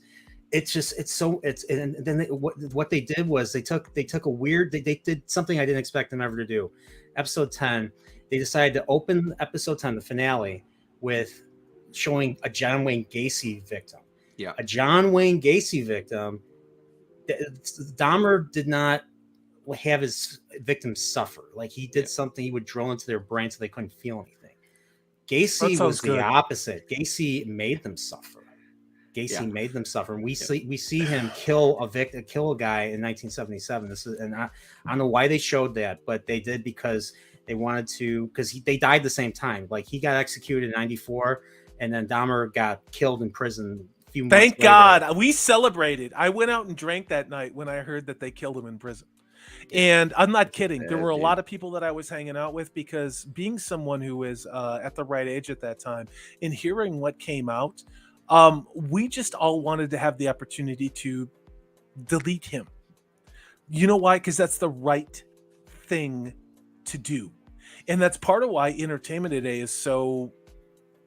and then what they did was they took they did something I didn't expect them ever to do. Episode 10, they decided to open episode 10, the finale, with showing a John Wayne Gacy victim. Yeah, a John Wayne Gacy victim. Dahmer did not have his victims suffer. Like he did something, he would drill into their brain so they couldn't feel anything. Gacy was the opposite. Gacy made them suffer. Made them suffer, and we see him kill a guy in 1977. I don't know why they showed that, but they did because they wanted to, because they died the same time. Like he got executed in 94, and then Dahmer got killed in prison. Thank God we celebrated. I went out and drank that night when I heard that they killed him in prison. And I'm not kidding. There were a lot of people that I was hanging out with because being someone who was at the right age at that time and hearing what came out, we just all wanted to have the opportunity to delete him. You know why? Because that's the right thing to do. And that's part of why entertainment today is so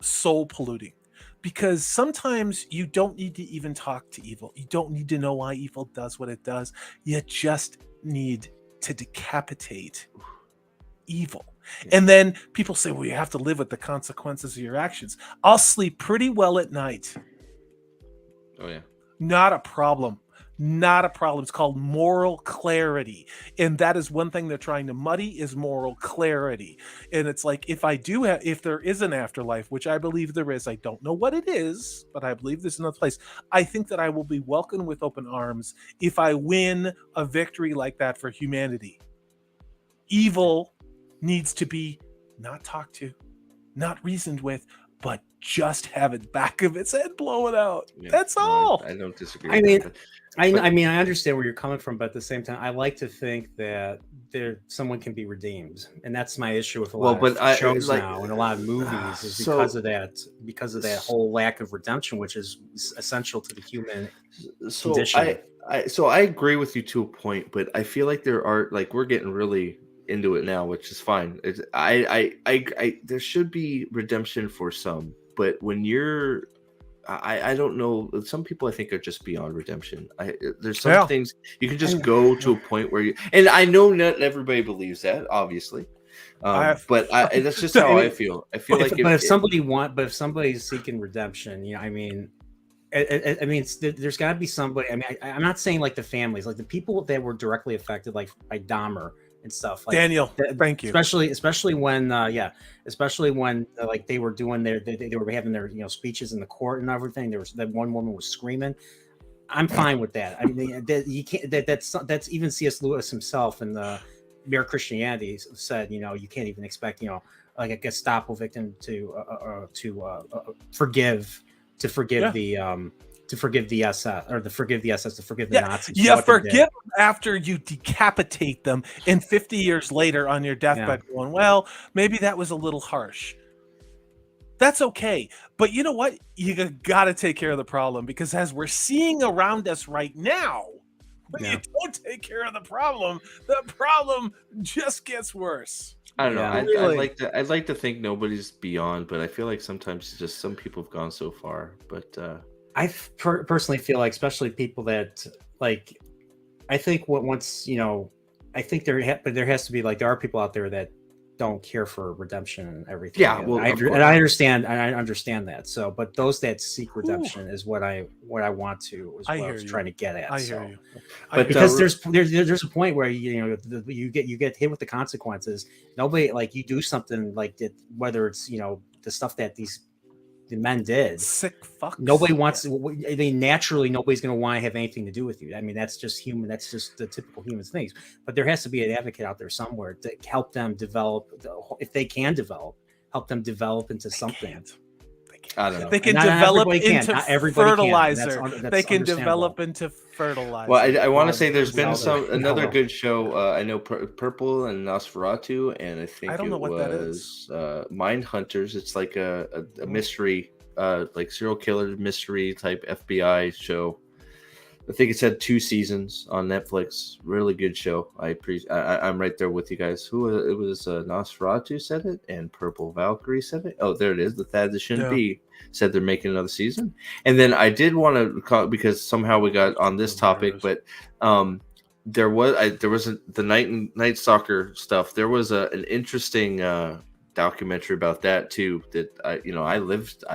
soul polluting. Because sometimes you don't need to even talk to evil. You don't need to know why evil does what it does. You just need to decapitate evil. And then people say, well, you have to live with the consequences of your actions. I'll sleep pretty well at night. Oh, yeah. Not a problem. Not a problem. It's called moral clarity. And that is one thing they're trying to muddy is moral clarity. And it's like, if there is an afterlife, which I believe there is, I don't know what it is, but I believe there's another place. I think that I will be welcomed with open arms if I win a victory like that for humanity. Evil needs to be not talked to, not reasoned with, but just have it back of its head blowing out. Yeah, that's all. I don't disagree. I mean, I understand where you're coming from, but at the same time, I like to think that someone can be redeemed, and that's my issue with a Well, lot but of shows like now and a lot of movies is so because of that whole lack of redemption, which is essential to the human so condition. I agree with you to a point, but I feel like there are like we're getting really into it now, which is fine. There should be redemption for some, but when you're I don't know. Some people I think are just beyond redemption. There's some Yeah. things you can just go to a point where you, and I know not everybody believes that, obviously, but that's just how I feel. I feel like if somebody's seeking redemption, you know, I mean, I mean, there's got to be somebody. I mean, I'm not saying like the families, like the people that were directly affected, like by Dahmer and stuff. Like, Daniel, thank you. Especially when, especially when like they were doing they were having their speeches in the court and everything. There was that one woman was screaming. I'm fine with that. I mean, you can't. That's even C.S. Lewis himself in the Mere Christianity said, you can't even expect like a Gestapo victim to forgive the SS or to forgive the SS, to forgive the Nazis. You forgive them after you decapitate them, and 50 years later on your deathbed going, well, maybe that was a little harsh. That's okay. But you know what? You got to take care of the problem, because as we're seeing around us right now, when you don't take care of the problem just gets worse. I don't know. Really. I'd like to think nobody's beyond, but I feel like sometimes it's just some people have gone so far. But I personally feel like, especially people that like, I think I think there has to be like, there are people out there that don't care for redemption and everything. Yeah, well, I understand that. So, but those that seek redemption is what I want to, is what I was trying to get at. I hear you. But because there's a point where you get hit with the consequences. Nobody, like, you do something like that, whether it's the stuff that the men did. Sick fucks. Nobody wants. I mean, naturally, nobody's going to want to have anything to do with you. I mean, that's just human. That's just the typical human things. But there has to be an advocate out there somewhere to help them develop, if they can develop, help them develop into something. I don't know. They can develop into fertilizer. They can develop into fertilizer. Well, I want to say there's been another good show. I know Purple and Nosferatu, and I think don't know what that is. Mind Hunters. It's like a mystery, like serial killer mystery type FBI show. I think it's had 2 seasons on Netflix. Really good show. I'm right there with you guys. It was Nosferatu said it, and Purple Valkyrie said it. Oh, there it is. The Thad That Shouldn't Be said they're making another season. And then I did want to call, because somehow we got on this topic, but there was the Night Stalker stuff. There was an interesting documentary about that too, that I lived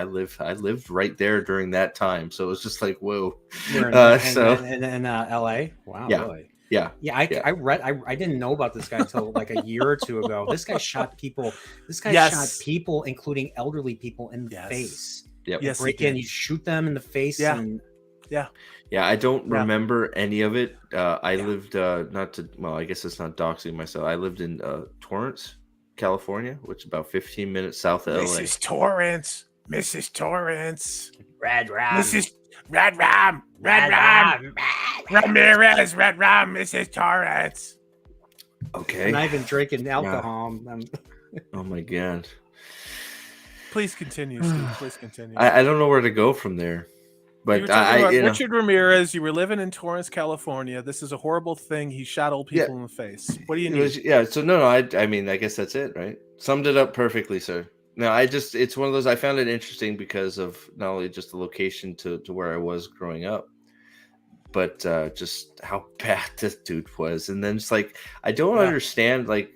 right there during that time, so it was just like, whoa. In LA. Wow. Yeah. Really? Yeah. I read. I didn't know about this guy until like a year or two ago. This guy shot people. Shot people, including elderly people, in the face. Yep. Yes, break in, you shoot them in the face. Yeah, I don't remember any of it. I lived I guess it's not doxing myself. I lived in Torrance, California, which is about 15 minutes south of LA. Mrs. Torrance. Red Ram. Mrs. Red Ram. Ramirez, Red Ram, Mrs. Torrance. Okay. I'm not even drinking alcohol. Oh my god. Please continue, Steve. Please continue. I don't know where to go from there. But you were talking about Richard Ramirez. You were living in Torrance, California. This is a horrible thing. He shot old people in the face. What do you need? So no. I mean, I guess that's it, right? Summed it up perfectly, sir. No, it's one of those. I found it interesting because of not only just the location to where I was growing up, but just how bad this dude was. And then it's like, I don't understand. Like,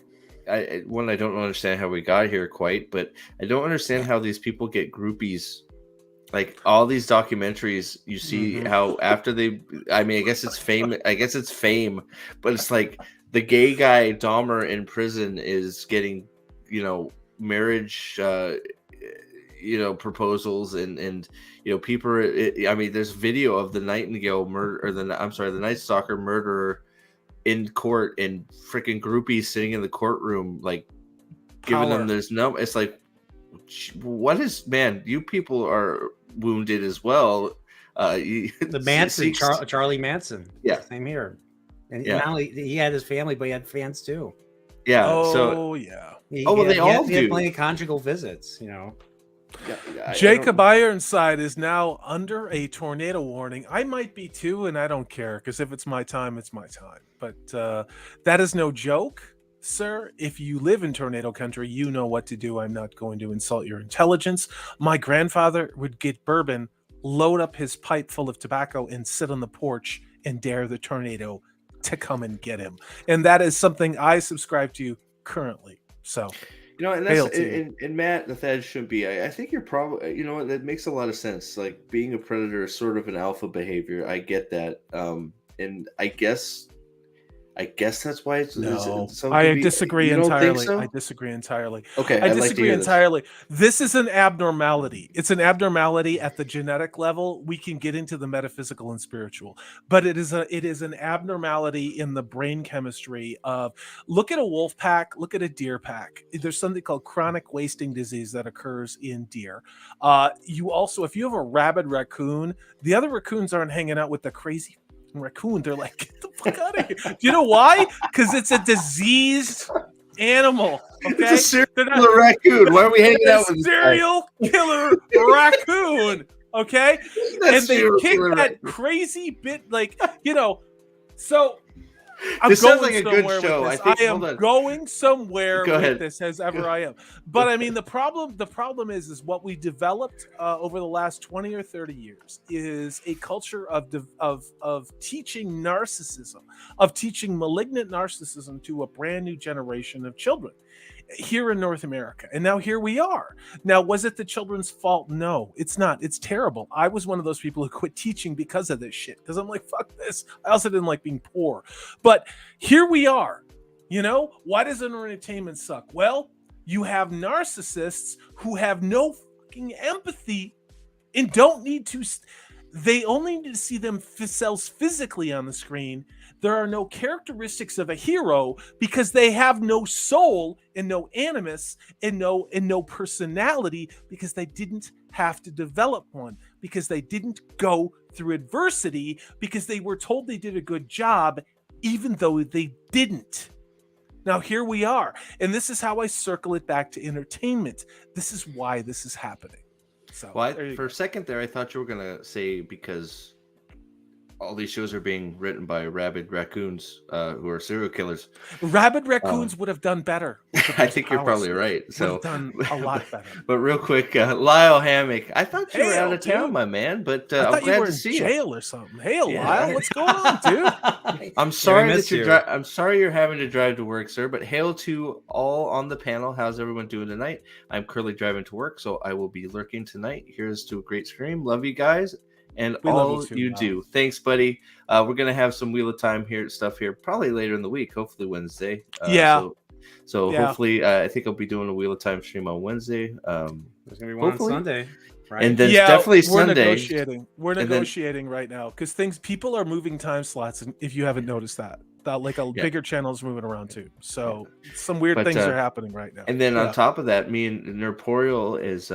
I don't understand how we got here quite, but I don't understand how these people get groupies. Like, all these documentaries, you see how after I guess it's fame. It's fame, but it's like the gay guy Dahmer in prison is getting, marriage, proposals and people. There's video of the Nightingale murder, or the Night Stalker murderer in court, and freaking groupies sitting in the courtroom, like giving them this number. It's like, what is, man? You people are wounded as well. The Manson, Charlie Manson. Yeah, same here. And Yeah. not only he had his family, but he had fans too. Yeah. Oh yeah. He They had do. plenty of conjugal visits, you know. Jacob Ironside is now under a tornado warning. I might be too, and I don't care, because if it's my time, it's my time. But that is no joke, sir. If you live in tornado country, you know what to do. I'm not going to insult your intelligence. My grandfather would get bourbon, load up his pipe full of tobacco, and sit on the porch and dare the tornado to come and get him. And that is something I subscribe to currently. So, and hail that's to you. and Matt, that shouldn't be. I think you're probably, that makes a lot of sense. Like, being a predator is sort of an alpha behavior. I get that, and I guess that's why it's No, some I could be- disagree you don't entirely. think so? I disagree entirely. Okay, I I'd like to disagree hear this. entirely. This is an abnormality. It's an abnormality at the genetic level. We can get into the metaphysical and spiritual, but it is an abnormality in the brain chemistry of, look at a wolf pack, look at a deer pack. There's something called chronic wasting disease that occurs in deer. You also, if you have a rabid raccoon, the other raccoons aren't hanging out with the crazy raccoon. They're like, get the fuck out of here. Do you know why? Because it's a diseased animal. Okay, It's a serial raccoon. Why are we hanging out with this guy? serial killer raccoon? Okay, and they kick that crazy bit, So I'm This going sounds like a good somewhere show. with this. I think- I hold am on. going somewhere Go with ahead. this as ever I am. But I mean, the problem is what we developed over the last 20 or 30 years is a culture of teaching narcissism, of teaching malignant narcissism to a brand new generation of children here in North America. And now here we are. Now, was it the children's fault? No, it's not. It's terrible. I was one of those people who quit teaching because of this shit, because I'm like, fuck this. I also didn't like being poor. But here we are. Why does entertainment suck? Well, you have narcissists who have no fucking empathy and don't need to. They only need to see themselves physically on the screen. There are no characteristics of a hero because they have no soul and no animus and no personality, because they didn't have to develop one, because they didn't go through adversity, because they were told they did a good job even though they didn't. Now here we are, and this is how I circle it back to entertainment. This is why this is happening. So, for a second there, I thought you were gonna say because all these shows are being written by rabid raccoons who are serial killers. Rabid raccoons would have done better. I think you're probably right. So would have done a lot better. But real quick, Lyle Hammock, I thought you were out of town, dude. my man. But I I'm thought you glad were to in see you. jail or something. Hey, Lyle, what's going on, dude? I'm sorry miss that you're. you. I'm sorry you're having to drive to work, sir. But hail to all on the panel. How's everyone doing tonight? I'm currently driving to work, so I will be lurking tonight. Here's to a great stream. Love you guys. And We all love you too, you Lyle. do. Thanks, buddy. We're gonna have some Wheel of Time stuff here, probably later in the week. Hopefully Wednesday. So Yeah. hopefully, I think I'll be doing a Wheel of Time stream on Wednesday. There's gonna be one on Hopefully. Sunday, right? And then definitely we're Sunday. negotiating. We're And then- negotiating right now because people are moving time slots, and if you haven't noticed that, bigger channels moving around too. So some weird But, things are happening right now. And then on top of that, me and Nerporial is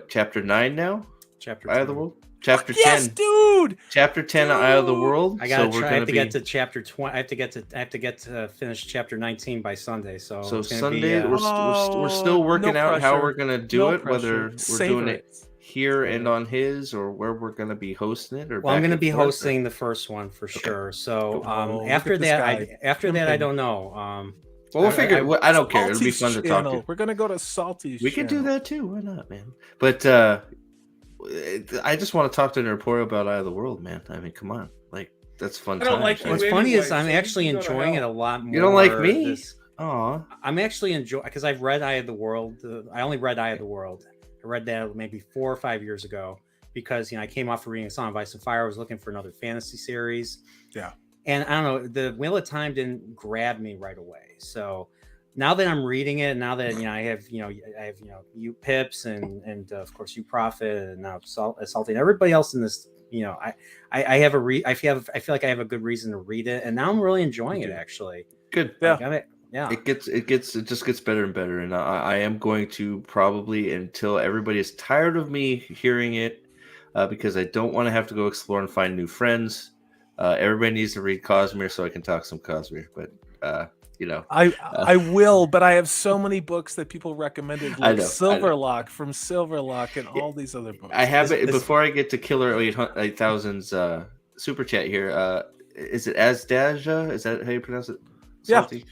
chapter 9 now? Chapter Eye of the 10. World? Chapter 10. Yes, dude. Chapter 10 of Eye of the World. I gotta so try. I have to be... get to chapter 20. I have to get to finish chapter 19 by Sunday. So So it's gonna Sunday, be, we're still working out how we're gonna do No it, whether pressure. we're Savor doing it here and on his, or where we're gonna be hosting it. Or well, I'm back gonna and be forth, hosting the first one for sure. So Look after at this that, guy. I don't know. Well, we'll figure. I don't care. It'll be Salty's fun to talk channel. to. We're gonna go to Salty's. We can do channel. that too. Why not, man? But I just want to talk to Nerporial about Eye of the World, man. I mean, come on, that's fun. I don't times, like you man. What's anyway, funny is so I'm you actually can go to enjoying it hell. a lot more. You don't like me? this- Aw. I'm actually enjoying because I've read Eye of the World. I only read Eye of the World. I read that maybe 4 or 5 years ago because I came off of reading Song of Ice and Fire. I was looking for another fantasy series. Yeah. And I don't know, the Wheel of Time didn't grab me right away. So now that I'm reading it, now that I have you Pips and of course you Prophet and now Salty and everybody else in this, I have I feel like I have a good reason to read it, and now I'm really enjoying it actually. Good. Yeah. Yeah. It just gets better and better, and I am going to probably until everybody is tired of me hearing it, because I don't want to have to go explore and find new friends. Everybody needs to read Cosmere so I can talk some Cosmere. But I will, but I have so many books that people recommended, I like know. Silverlock from Silverlock and all these other books. I have it before I get to Killer 8000's super chat here. Is it Asdaja? Is that how you pronounce it? Salty?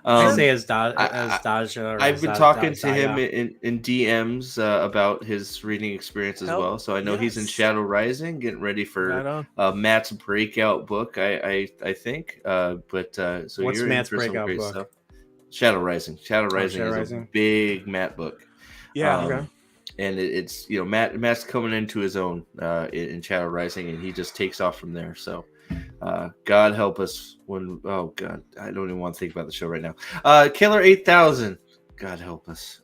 I say as Daja. I've been talking to him in DMs about his reading experience as well. So I know he's in Shadow Rising, getting ready for Matt's breakout book. I think. So what's you're Matt's in for some breakout great book? stuff. Shadow Rising. Shadow Rising is a big Matt book. Yeah. Okay. And it's Matt's coming into his own in Shadow Rising, and he just takes off from there. So. God help us when God, I don't even want to think about the show right now. Killer 8000, God help us.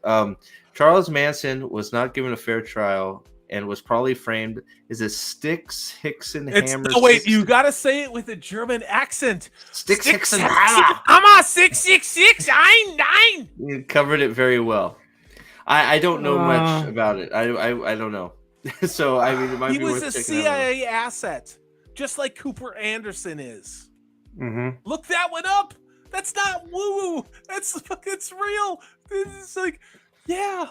Charles Manson was not given a fair trial and was probably framed as a Sticks Hickson Hammer. Oh wait, you gotta say it with a German accent. Sticks Hickson Hammer. I'm a 666 9. You covered it very well. I don't know much about it. I don't know. So I mean, it might he be was worth a checking CIA asset. Just like Cooper Anderson is. Mm-hmm. Look that one up. That's not woo-woo. It's real. It's like, yeah.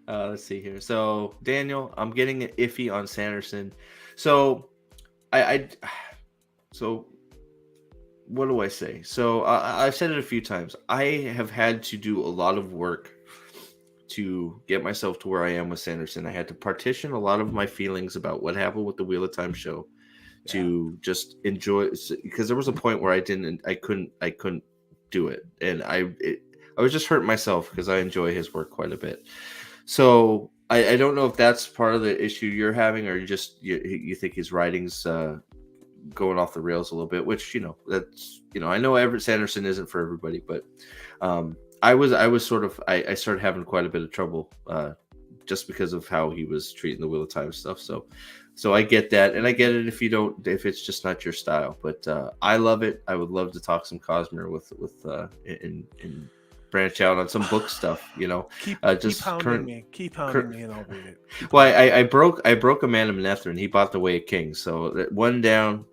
Let's see here. So Daniel, I'm getting iffy on Sanderson. So so what do I say? So I've said it a few times. I have had to do a lot of work to get myself to where I am with Sanderson. I had to partition a lot of my feelings about what happened with the Wheel of Time show to just enjoy, because there was a point where I couldn't do it, and I was just hurting myself because I enjoy his work quite a bit. So I don't know if that's part of the issue you're having, or you think his writing's going off the rails a little bit, which that's I know Everett Sanderson isn't for everybody, but I started having quite a bit of trouble just because of how he was treating the Wheel of Time stuff. So I get that, and I get it if it's just not your style. But I love it. I would love to talk some Cosmere with and branch out on some book stuff. Keep pounding me, and I'll read it. Well, I broke Amanda Manethrin. He bought The Way of Kings, so one down.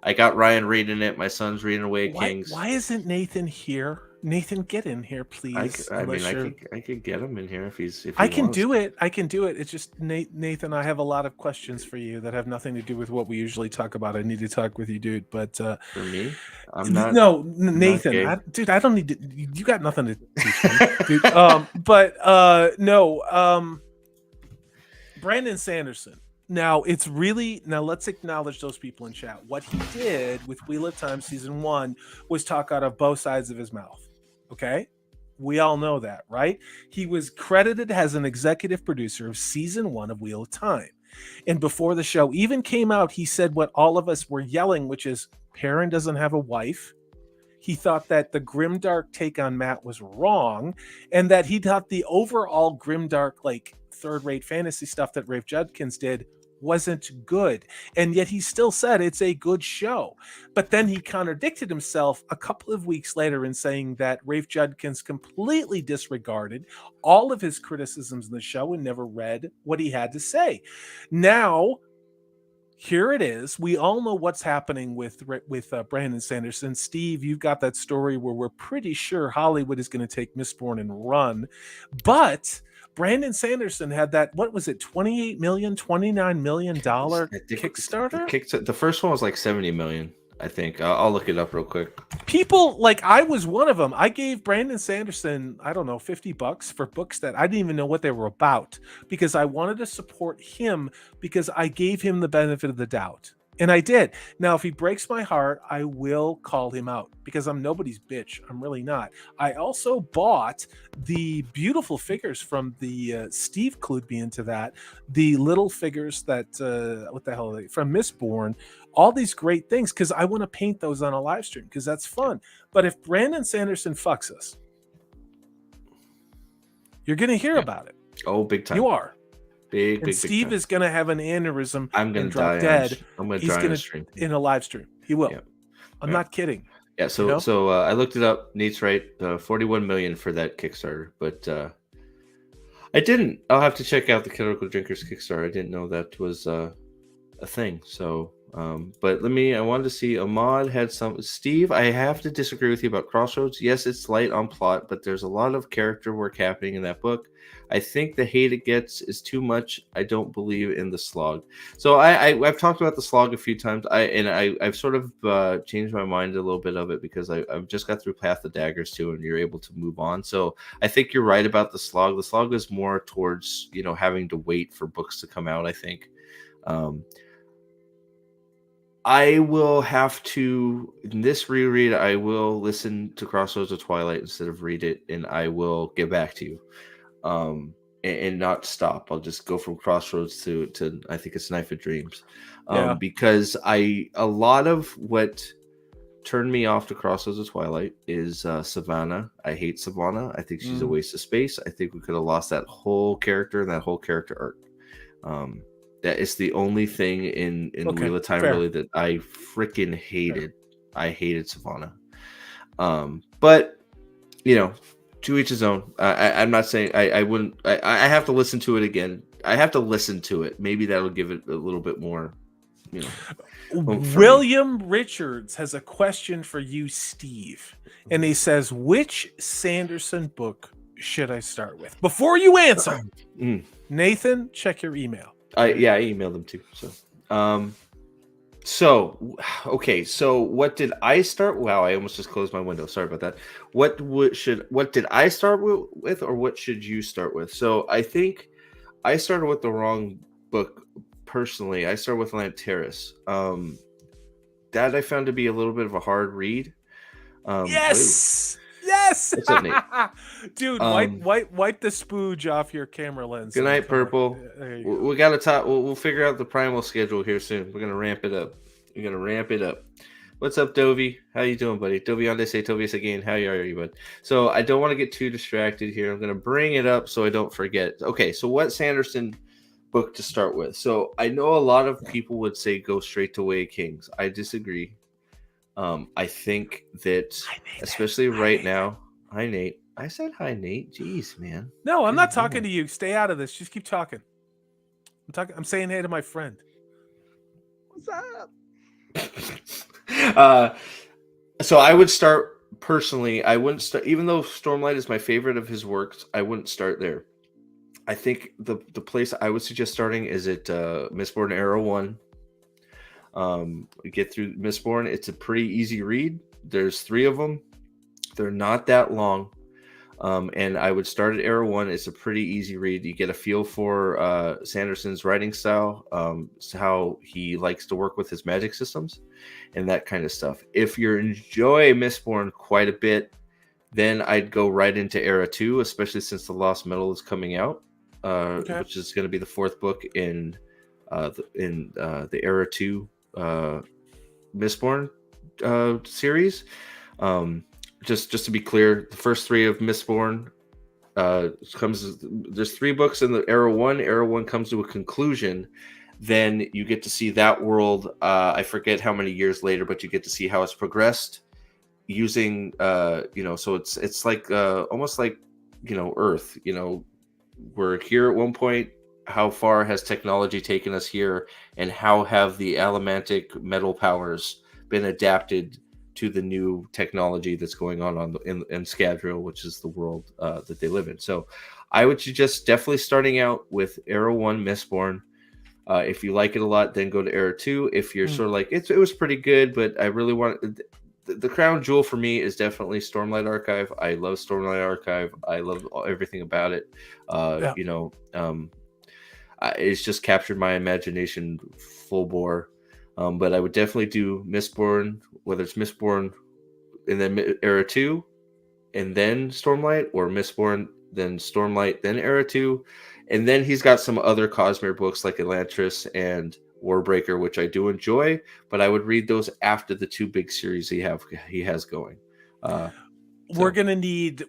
I got Ryan reading it. My son's reading The Way of Kings. Why isn't Nathan here? Nathan, get in here, please. I could get him in here if he I can wants. do it. I can do it. It's just Nathan. I have a lot of questions for you that have nothing to do with what we usually talk about. I need to talk with you, dude. But for me, I'm not. No, Nathan, I don't need to. You got nothing to teach me, dude. No. Brandon Sanderson. Now let's acknowledge those people in chat. What he did with Wheel of Time season 1 was talk out of both sides of his mouth. Okay, we all know that, right? He was credited as an executive producer of season 1 of Wheel of Time, and before the show even came out, he said what all of us were yelling, which is Perrin doesn't have a wife. He thought that the grimdark take on Matt was wrong, and that he thought the overall grimdark, like third-rate fantasy stuff that Rafe Judkins did wasn't good. And yet he still said it's a good show. But then he contradicted himself a couple of weeks later in saying that Rafe Judkins completely disregarded all of his criticisms in the show and never read what he had to say. Now, here it is. We all know what's happening with Brandon Sanderson. Steve, you've got that story where we're pretty sure Hollywood is going to take Mistborn and run. But Brandon Sanderson had that, what was it, $28 million, $29 million Kickstarter? The first one was like $70 million, I think. I'll look it up real quick. People, like I was one of them. I gave Brandon Sanderson, I don't know, $50 for books that I didn't even know what they were about, because I wanted to support him, because I gave him the benefit of the doubt. And I did. Now, if he breaks my heart, I will call him out, because I'm nobody's bitch. I'm really not. I also bought the beautiful figures from the Steve clued me into that. The little figures that what the hell are they from Mistborn? All these great things, because I want to paint those on a live stream, because that's fun. But if Brandon Sanderson fucks us, you're going to hear about it. Oh, big time. You are. Big Steve time. is going to have an aneurysm. I'm going to drop die dead. I'm going to die on a stream. In a live stream. He will. Yeah. I'm not kidding. Yeah. So I looked it up. Nate's right. 41 million for that Kickstarter, but I didn't. I'll have to check out the Chemical Drinkers Kickstarter. I didn't know that was a thing. So, but I wanted to see Ahmad had some. Steve, I have to disagree with you about Crossroads. Yes, it's light on plot, but there's a lot of character work happening in that book. I think the hate it gets is too much. I don't believe in the slog. So I've talked about the slog a few times. I've sort of changed my mind a little bit of it because I've just got through Path of Daggers too, and you're able to move on. So I think you're right about the slog. The slog is more towards having to wait for books to come out. I think. I will have to, in this reread, I will listen to Crossroads of Twilight instead of read it, and I will get back to you. And not stop. I'll just go from Crossroads to I think it's Knife of Dreams. Because a lot of what turned me off to Crossroads of Twilight is Savannah. I hate Savannah. I think she's a waste of space. I think we could have lost that whole character and that whole character arc. That is the only thing in Wheel of Time really that I freaking hated. I hated Savannah. But to each his own. I'm not saying I wouldn't. I have to listen to it again. I have to listen to it. Maybe that'll give it a little bit more. William Richards has a question for you, Steve, and he says, "Which Sanderson book should I start with?" Before you answer, Nathan, check your email. I emailed them too. So what did I start? Wow, I almost just closed my window. Sorry about that. What did I start with, or what should you start with? So I think I started with the wrong book. Personally, I started with Lamp Terrace. That I found to be a little bit of a hard read. Yes. What's up, Nate? Dude, wipe the spooge off your camera lens. Good night, Purple. We got to talk. We'll figure out the primal schedule here soon. We're gonna ramp it up. What's up, Dovey? How you doing, buddy? Dovey on say Tobias again. How are you, bud? So I don't want to get too distracted here. I'm gonna bring it up so I don't forget. Okay, so what Sanderson book to start with? So I know a lot of people would say go straight to Way of Kings. I disagree. I think that, especially right now. Hi, Nate. I said hi, Nate. Jeez, man. No, I'm not talking to you. Stay out of this. Just keep talking. I'm saying hey to my friend. What's up? So I would start personally. I wouldn't start, even though Stormlight is my favorite of his works. I wouldn't start there. I think the place I would suggest starting is at Mistborn Era 1. Get through Mistborn. It's a pretty easy read. There's 3 of them. They're not that long. And I would start at Era 1. It's a pretty easy read. You get a feel for Sanderson's writing style, how he likes to work with his magic systems, and that kind of stuff. If you enjoy Mistborn quite a bit, then I'd go right into Era 2, especially since the Lost Metal is coming out, which is going to be the 4th book in the Era 2 Mistborn series. Just to be clear, the first 3 of Mistborn there's 3 books in the Era 1. Era 1 comes to a conclusion. Then you get to see that world. I forget how many years later, but you get to see how it's progressed using so it's like almost like Earth. We're here at one point. How far has technology taken us here, and how have the Allomantic metal powers been adapted to the new technology that's going on in Scadrial, which is the world that they live in? So I would suggest definitely starting out with Era 1 Mistborn. If you like it a lot, then go to Era 2. If you're sort of like, it was pretty good, but I really want the crown jewel for me is definitely Stormlight Archive. I love Stormlight Archive. I love everything about it. It's just captured my imagination full bore. But I would definitely do Mistborn, whether it's Mistborn and then Era 2 and then Stormlight, or Mistborn, then Stormlight, then Era 2. And then he's got some other Cosmere books like Elantris and Warbreaker, which I do enjoy, but I would read those after the 2 big series he has going. We're gonna need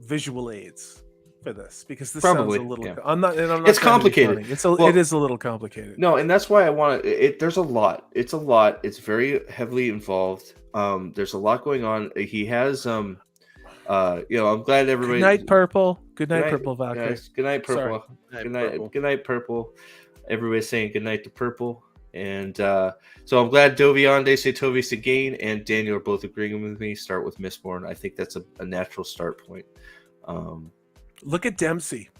visual aids for this, because this Probably, sounds a little. yeah. I'm not It's complicated. It is a little complicated. No, and that's why I want it. There's a lot. It's a lot. It's very heavily involved. There's a lot going on. He has I'm glad everybody. Good night, Purple. Good night, Purple Valkyrie. Guys. Good night, Purple. Sorry. Good night, Purple. Everybody's saying goodnight to Purple. And so I'm glad Doviande say Tovi Segane and Daniel are both agreeing with me. Start with Mistborn. I think that's a natural start point. Look at Dempsey.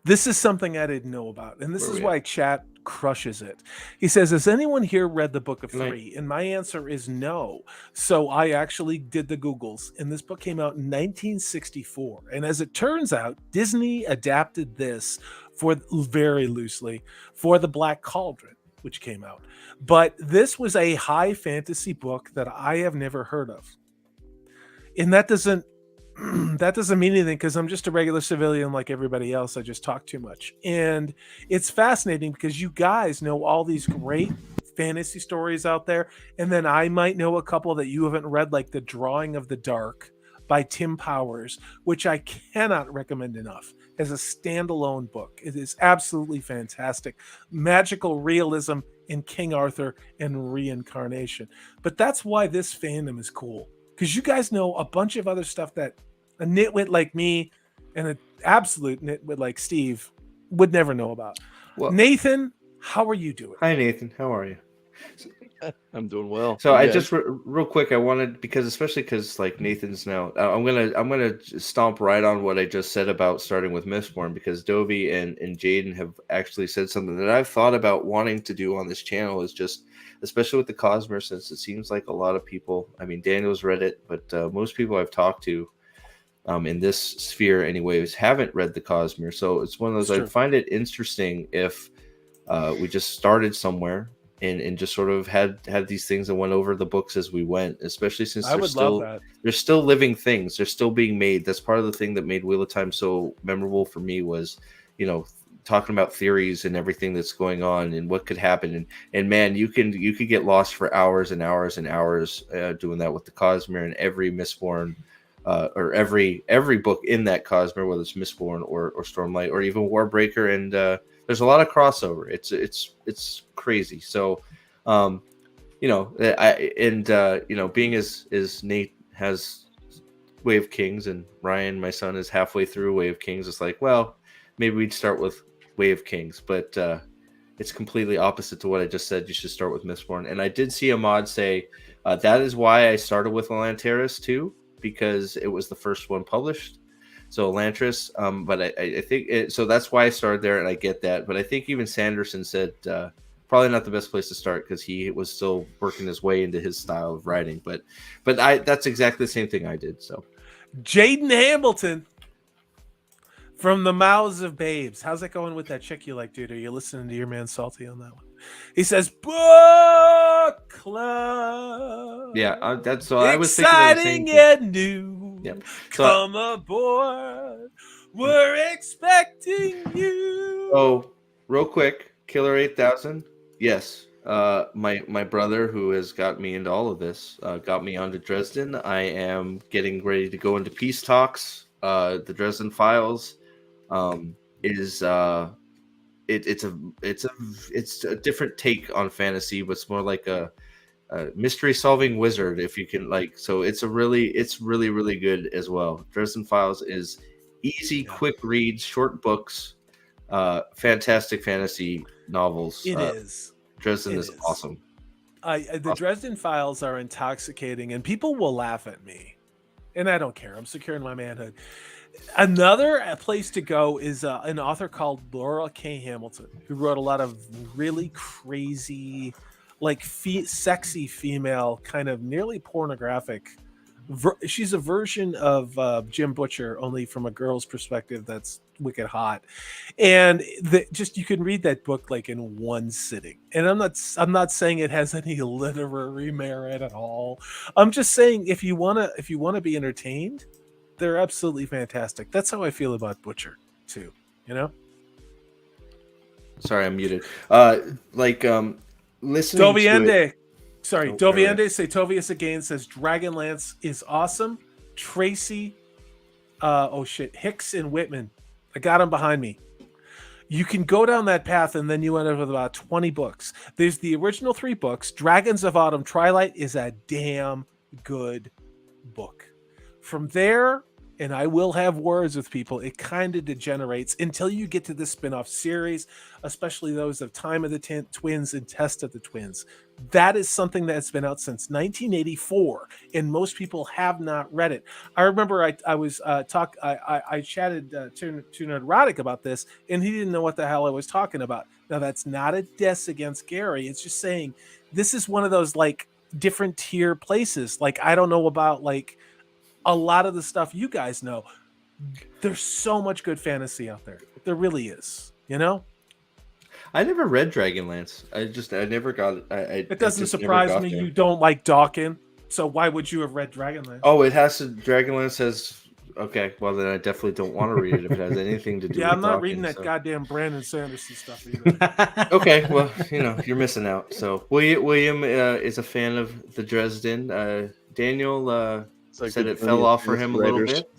This is something I didn't know about, and this is why chat crushes it. He says, has anyone here read the Book of Three? And my answer is no. So I actually did the Googles, and this book came out in 1964. And as it turns out, Disney adapted this very loosely for The Black Cauldron, which came out. But this was a high fantasy book that I have never heard of. And that doesn't mean anything because I'm just a regular civilian like everybody else. I just talk too much. And it's fascinating because you guys know all these great fantasy stories out there. And then I might know a couple that you haven't read, like The Drawing of the Dark by Tim Powers, which I cannot recommend enough as a standalone book. It is absolutely fantastic. Magical realism in King Arthur and reincarnation. But that's why this fandom is cool. Because you guys know a bunch of other stuff that a nitwit like me and an absolute nitwit like Steve would never know about. Well, Nathan, how are you doing? Hi, Nathan. How are you? I'm doing well. So I just real quick, I wanted especially because like Nathan's now, I'm gonna stomp right on what I just said about starting with Mistborn, because Dovey and Jaden have actually said something that I've thought about wanting to do on this channel, is just, especially with the Cosmere, since it seems like a lot of people, I mean, Daniel's read it, but most people I've talked to in this sphere anyways haven't read the Cosmere. So it's one of those, I find it interesting if we just started somewhere and just sort of had these things and went over the books as we went, especially since they're still living things. They're still being made. That's part of the thing that made Wheel of Time so memorable for me was, talking about theories and everything that's going on and what could happen. And man, you could get lost for hours and hours and hours doing that with the Cosmere and every Mistborn or every book in that Cosmere, whether it's Mistborn or Stormlight or even Warbreaker. And there's a lot of crossover. It's crazy. So, being as Nate has Way of Kings and Ryan, my son, is halfway through Way of Kings, it's like, well, maybe we'd start with Way of Kings, but it's completely opposite to what I just said. You should start with Mistborn. And I did see a mod say that is why I started with Elantris too, because it was the first one published. So Elantris, but I think so that's why I started there, and I get that. But I think even Sanderson said probably not the best place to start because he was still working his way into his style of writing. But that's exactly the same thing I did. So Jaden Hamilton from the mouths of babes. How's it going with that chick you like, dude? Are you listening to your man Salty on that one? He says, book club. Yeah, that's so. I was exciting and new. Yep. So, come aboard. We're expecting you. Oh, real quick, Killer 8000. Yes, my brother, who has got me into all of this, got me onto Dresden. I am getting ready to go into peace talks. The Dresden Files is it's a different take on fantasy, but it's more like a mystery solving wizard, if you can like. So it's really good as well. Dresden Files is easy, quick reads, short books, fantastic fantasy novels. It is. Dresden is awesome. The Dresden Files are intoxicating, and people will laugh at me, and I don't care. I'm secure in my manhood. Another place to go is an author called Laura K. Hamilton, who wrote a lot of really crazy, like sexy female, kind of nearly pornographic. She's a version of Jim Butcher, only from a girl's perspective. That's wicked hot, and you can read that book like in one sitting. And I'm not saying it has any literary merit at all. I'm just saying if you wanna be entertained, they're absolutely fantastic. That's how I feel about Butcher too. Sorry, I'm muted. Listening Doviende. to it. Sorry, Doviende Satovius again says Dragonlance is awesome. Tracy, Hicks and Whitman. I got them behind me. You can go down that path and then you end up with about 20 books. There's the original 3 books. Dragons of Autumn Twilight is a damn good book. From there, and I will have words with people, it kind of degenerates until you get to the spin-off series, especially those of Time of the Twins and Test of the Twins. That is something that's been out since 1984, and most people have not read it. I remember I chatted to Neurotic about this, and he didn't know what the hell I was talking about. Now, that's not a diss against Gary. It's just saying this is one of those like different tier places. Like, I don't know about like a lot of the stuff you guys know. There's so much good fantasy out there. There really is, you know? I never read Dragonlance. I never got it. It doesn't surprise me you don't like Dawkins. So why would you have read Dragonlance? Oh, it has to. Dragonlance has. Okay, well then I definitely don't want to read it if it has anything to do. Yeah, with I'm not Dawkins, reading that so. goddamn Brandon Sanderson stuff either. Okay, well, you're missing out. So William is a fan of the Dresden. Daniel Like said the it journey fell of off for him a fantasy little writers. bit.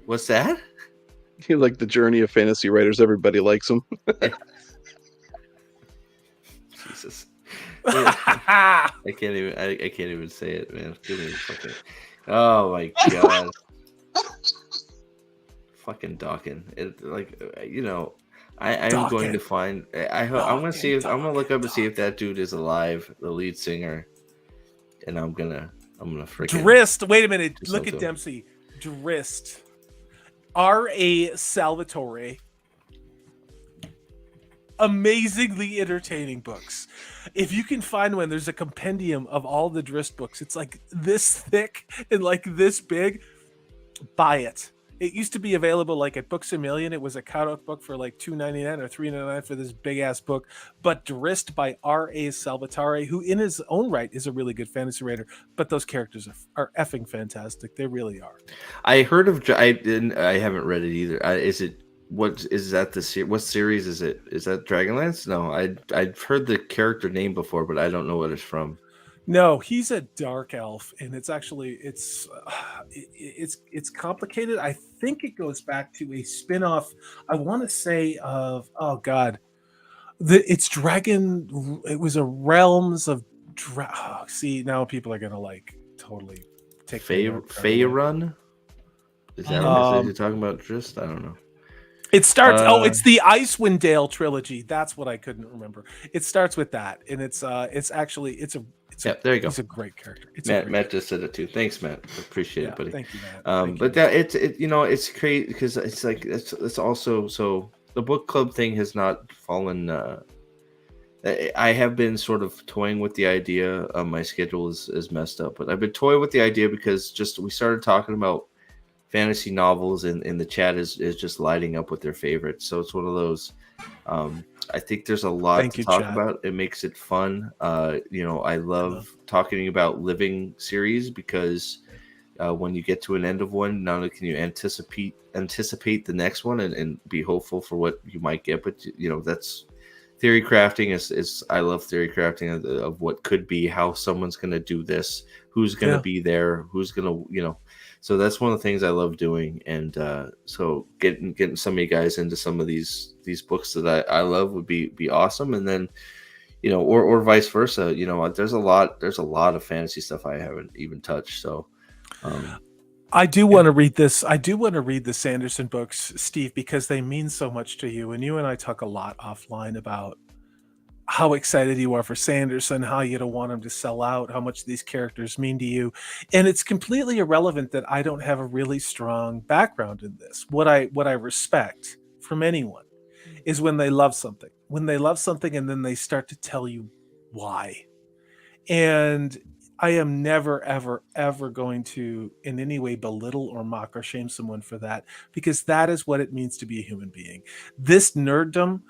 What's that? You like the journey of fantasy writers. Everybody likes them. Jesus. I can't even say it, man. Give me a fucking. Oh my god. Fucking Dawkins. I'm going to find. I'm gonna see if I'm gonna look up and see if that dude is alive, the lead singer, and I'm gonna freaking Drist. Wait a minute. do Look at something. Dempsey. Drist. R.A. Salvatore. Amazingly entertaining books. If you can find one, there's a compendium of all the Drist books. It's like this thick and like this big. Buy it. It used to be available like at Books A Million. It was a cutout book for like $2.99 or $3.99 for this big ass book. But Drist by R.A. Salvatore, who in his own right is a really good fantasy writer, but those characters are effing fantastic. They really are. I heard of. I haven't read it either. Is it? What is that? What series is it? Is that Dragonlance? No, I've heard the character name before, but I don't know what it's from. No, he's a dark elf, and it's complicated. I think it goes back to a spin-off. I want to say of it's Dragon. It was a Realms of. See, now people are gonna like totally take Faerun. Is that what you're talking about? Just I don't know. It starts. It's the Icewind Dale trilogy. That's what I couldn't remember. It starts with that, and it's actually there you go. He's a great character. Matt just said it too. Thanks, Matt. Appreciate it, buddy. Thank you, Matt. But that it's crazy because it's like it's also so the book club thing has not fallen. I have been sort of toying with the idea. My schedule is messed up, but I've been toying with the idea because we started talking about fantasy novels and the chat is just lighting up with their favorites. So it's one of those. I think there's a lot to talk about. It makes it fun. I love talking about living series because when you get to an end of one, not only can you anticipate the next one and be hopeful for what you might get, but that's theory crafting is I love theory crafting of what could be, how someone's going to do this, who's going to be there, who's going to, so that's one of the things I love doing. And so getting some of you guys into some of these books that I love would be awesome. And then, or vice versa, there's a lot of fantasy stuff I haven't even touched. So I do want to read this. I do want to read the Sanderson books, Steve, because they mean so much to you. And you and I talk a lot offline about how excited you are for Sanderson, how you don't want him to sell out, how much these characters mean to you. And it's completely irrelevant that I don't have a really strong background in this. What I respect from anyone is when they love something. When they love something and then they start to tell you why. And I am never, ever, ever going to in any way belittle or mock or shame someone for that, because that is what it means to be a human being. This nerddom,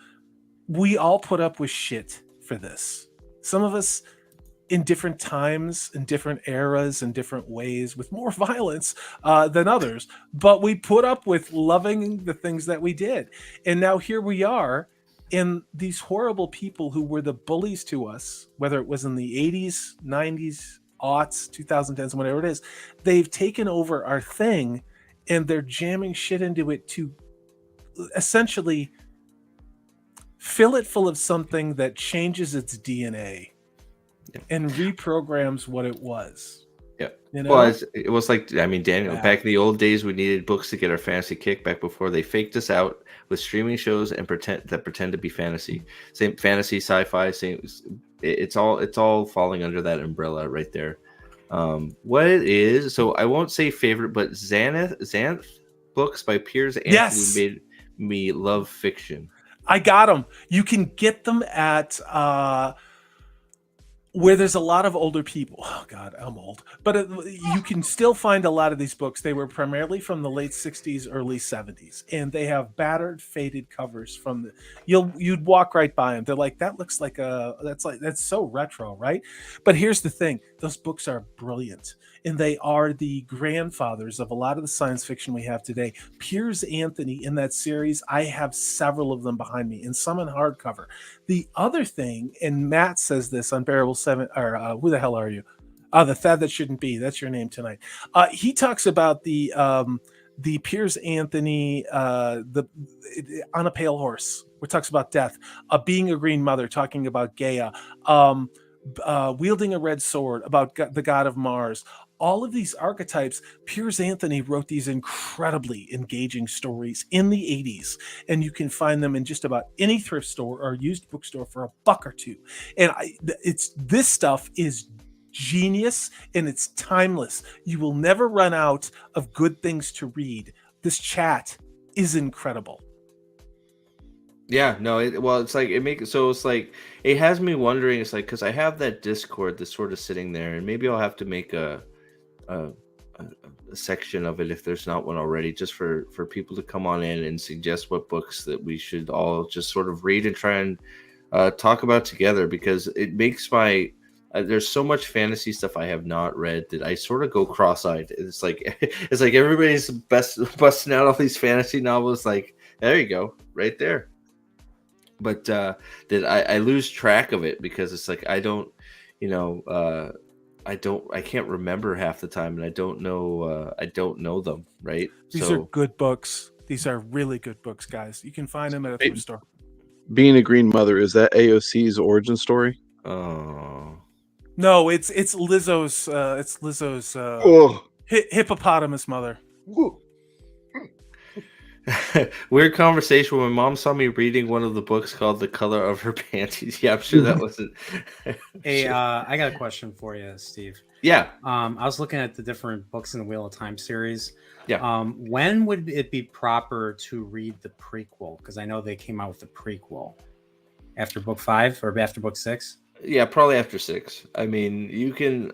we all put up with shit for this. Some of us in different times, in different eras, in different ways, with more violence than others, but we put up with loving the things that we did. And now here we are in these horrible people who were the bullies to us, whether it was in the 80s, 90s, aughts, 2010s, whatever it is, they've taken over our thing and they're jamming shit into it to essentially fill it full of something that changes its DNA and reprograms what it was. Yeah. You Well, know? it was like, I mean, Daniel, Yeah. back in the old days, we needed books to get our fantasy kick back before they faked us out with streaming shows and pretend to be fantasy. Same fantasy, sci-fi, same. It's all falling under that umbrella right there. What it is, so I won't say favorite, but Xanth books by Piers Anthony Yes. made me love fiction. I got them. You can get them at where there's a lot of older people. Oh God, I'm old. But you can still find a lot of these books. They were primarily from the late 60s, early 70s, and they have battered, faded covers from the you'd walk right by them. They're like, that looks like that's so retro, right? But here's the thing, those books are brilliant. And they are the grandfathers of a lot of the science fiction we have today. Piers Anthony in that series, I have several of them behind me, and some in hardcover. The other thing, and Matt says this on Bearable 7, or who the hell are you? The Thad That Shouldn't Be. That's your name tonight. He talks about the Piers Anthony, on a pale horse, which talks about death, being a green mother, talking about Gaia, wielding a red sword, about the god of Mars. All of these archetypes, Piers Anthony wrote these incredibly engaging stories in the 80s, and you can find them in just about any thrift store or used bookstore for $1 or $2. And this stuff is genius and it's timeless. You will never run out of good things to read. This chat is incredible. Yeah, no, it's like it's like it has me wondering. It's like, because I have that Discord that's sort of sitting there, and maybe I'll have to make a section of it if there's not one already, just for people to come on in and suggest what books that we should all just sort of read and try and talk about together, because it makes my there's so much fantasy stuff I have not read that I sort of go cross-eyed. It's like everybody's busting out all these fantasy novels. Like, there you go, right there. But that I lose track of it, because it's like I don't, I can't remember half the time, and I don't know them, right? These are good books. These are really good books, guys. You can find them at a thrift store. Being a Green Mother, is that AOC's origin story? Oh no, it's Lizzo's hippopotamus mother. Weird conversation when my mom saw me reading one of the books called The Color of Her Panties. Yeah, I'm sure that wasn't. Hey, I got a question for you, Steve. Yeah. I was looking at the different books in the Wheel of Time series. Yeah. When would it be proper to read the prequel? Because I know they came out with the prequel after book 5 or after book 6. Yeah, probably after 6. I mean, you can.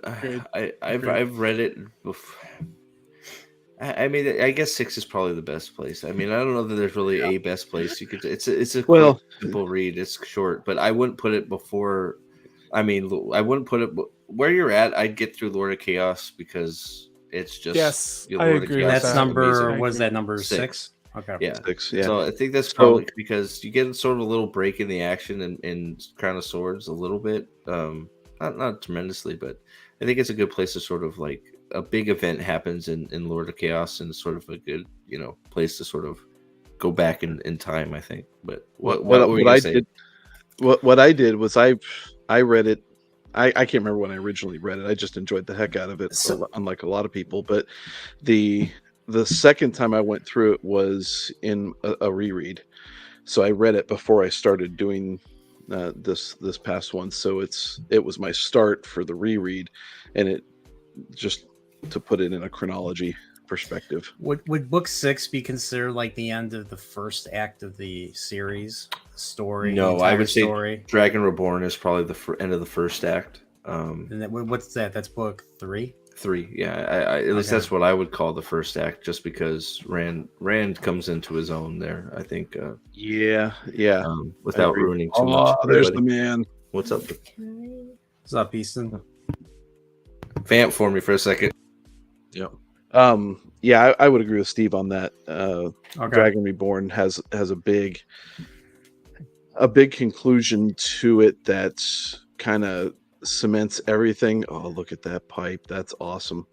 I've read it before. I mean, I guess 6 is probably the best place. I mean, I don't know that there's really a best place. You could. It's a quick, simple read. It's short, but I wouldn't put it before. I mean, I wouldn't put it where you're at. I'd get through Lord of Chaos, because it's just. Yes, Lord I agree. Chaos That's is number. amazing. Was that number 6? Okay. Yeah. 6. Yeah. So I think that's probably because you get sort of a little break in the action in Crown of Swords a little bit. Not tremendously, but I think it's a good place to sort of like. A big event happens in Lord of Chaos, and sort of a good place to sort of go back in time, I think. But what were you saying? What I did was I read it. I can't remember when I originally read it. I just enjoyed the heck out of it, unlike a lot of people. But the second time I went through it was in a reread. So I read it before I started doing this past one. So it was my start for the reread, and it just to put it in a chronology perspective. Would book 6 be considered like the end of the first act of the series story? No, I would say Dragon Reborn is probably the end of the first act. And what's that? That's book 3. 3, yeah. At least that's what I would call the first act, just because Rand comes into his own there. I think. Yeah. Without ruining too much. There's the man. What's up? What's up, Easton? Vamp for me for a second. Yep. Yeah, I would agree with Steve on that. Dragon Reborn has a big conclusion to it that kind of cements everything. Oh, look at that pipe. That's awesome.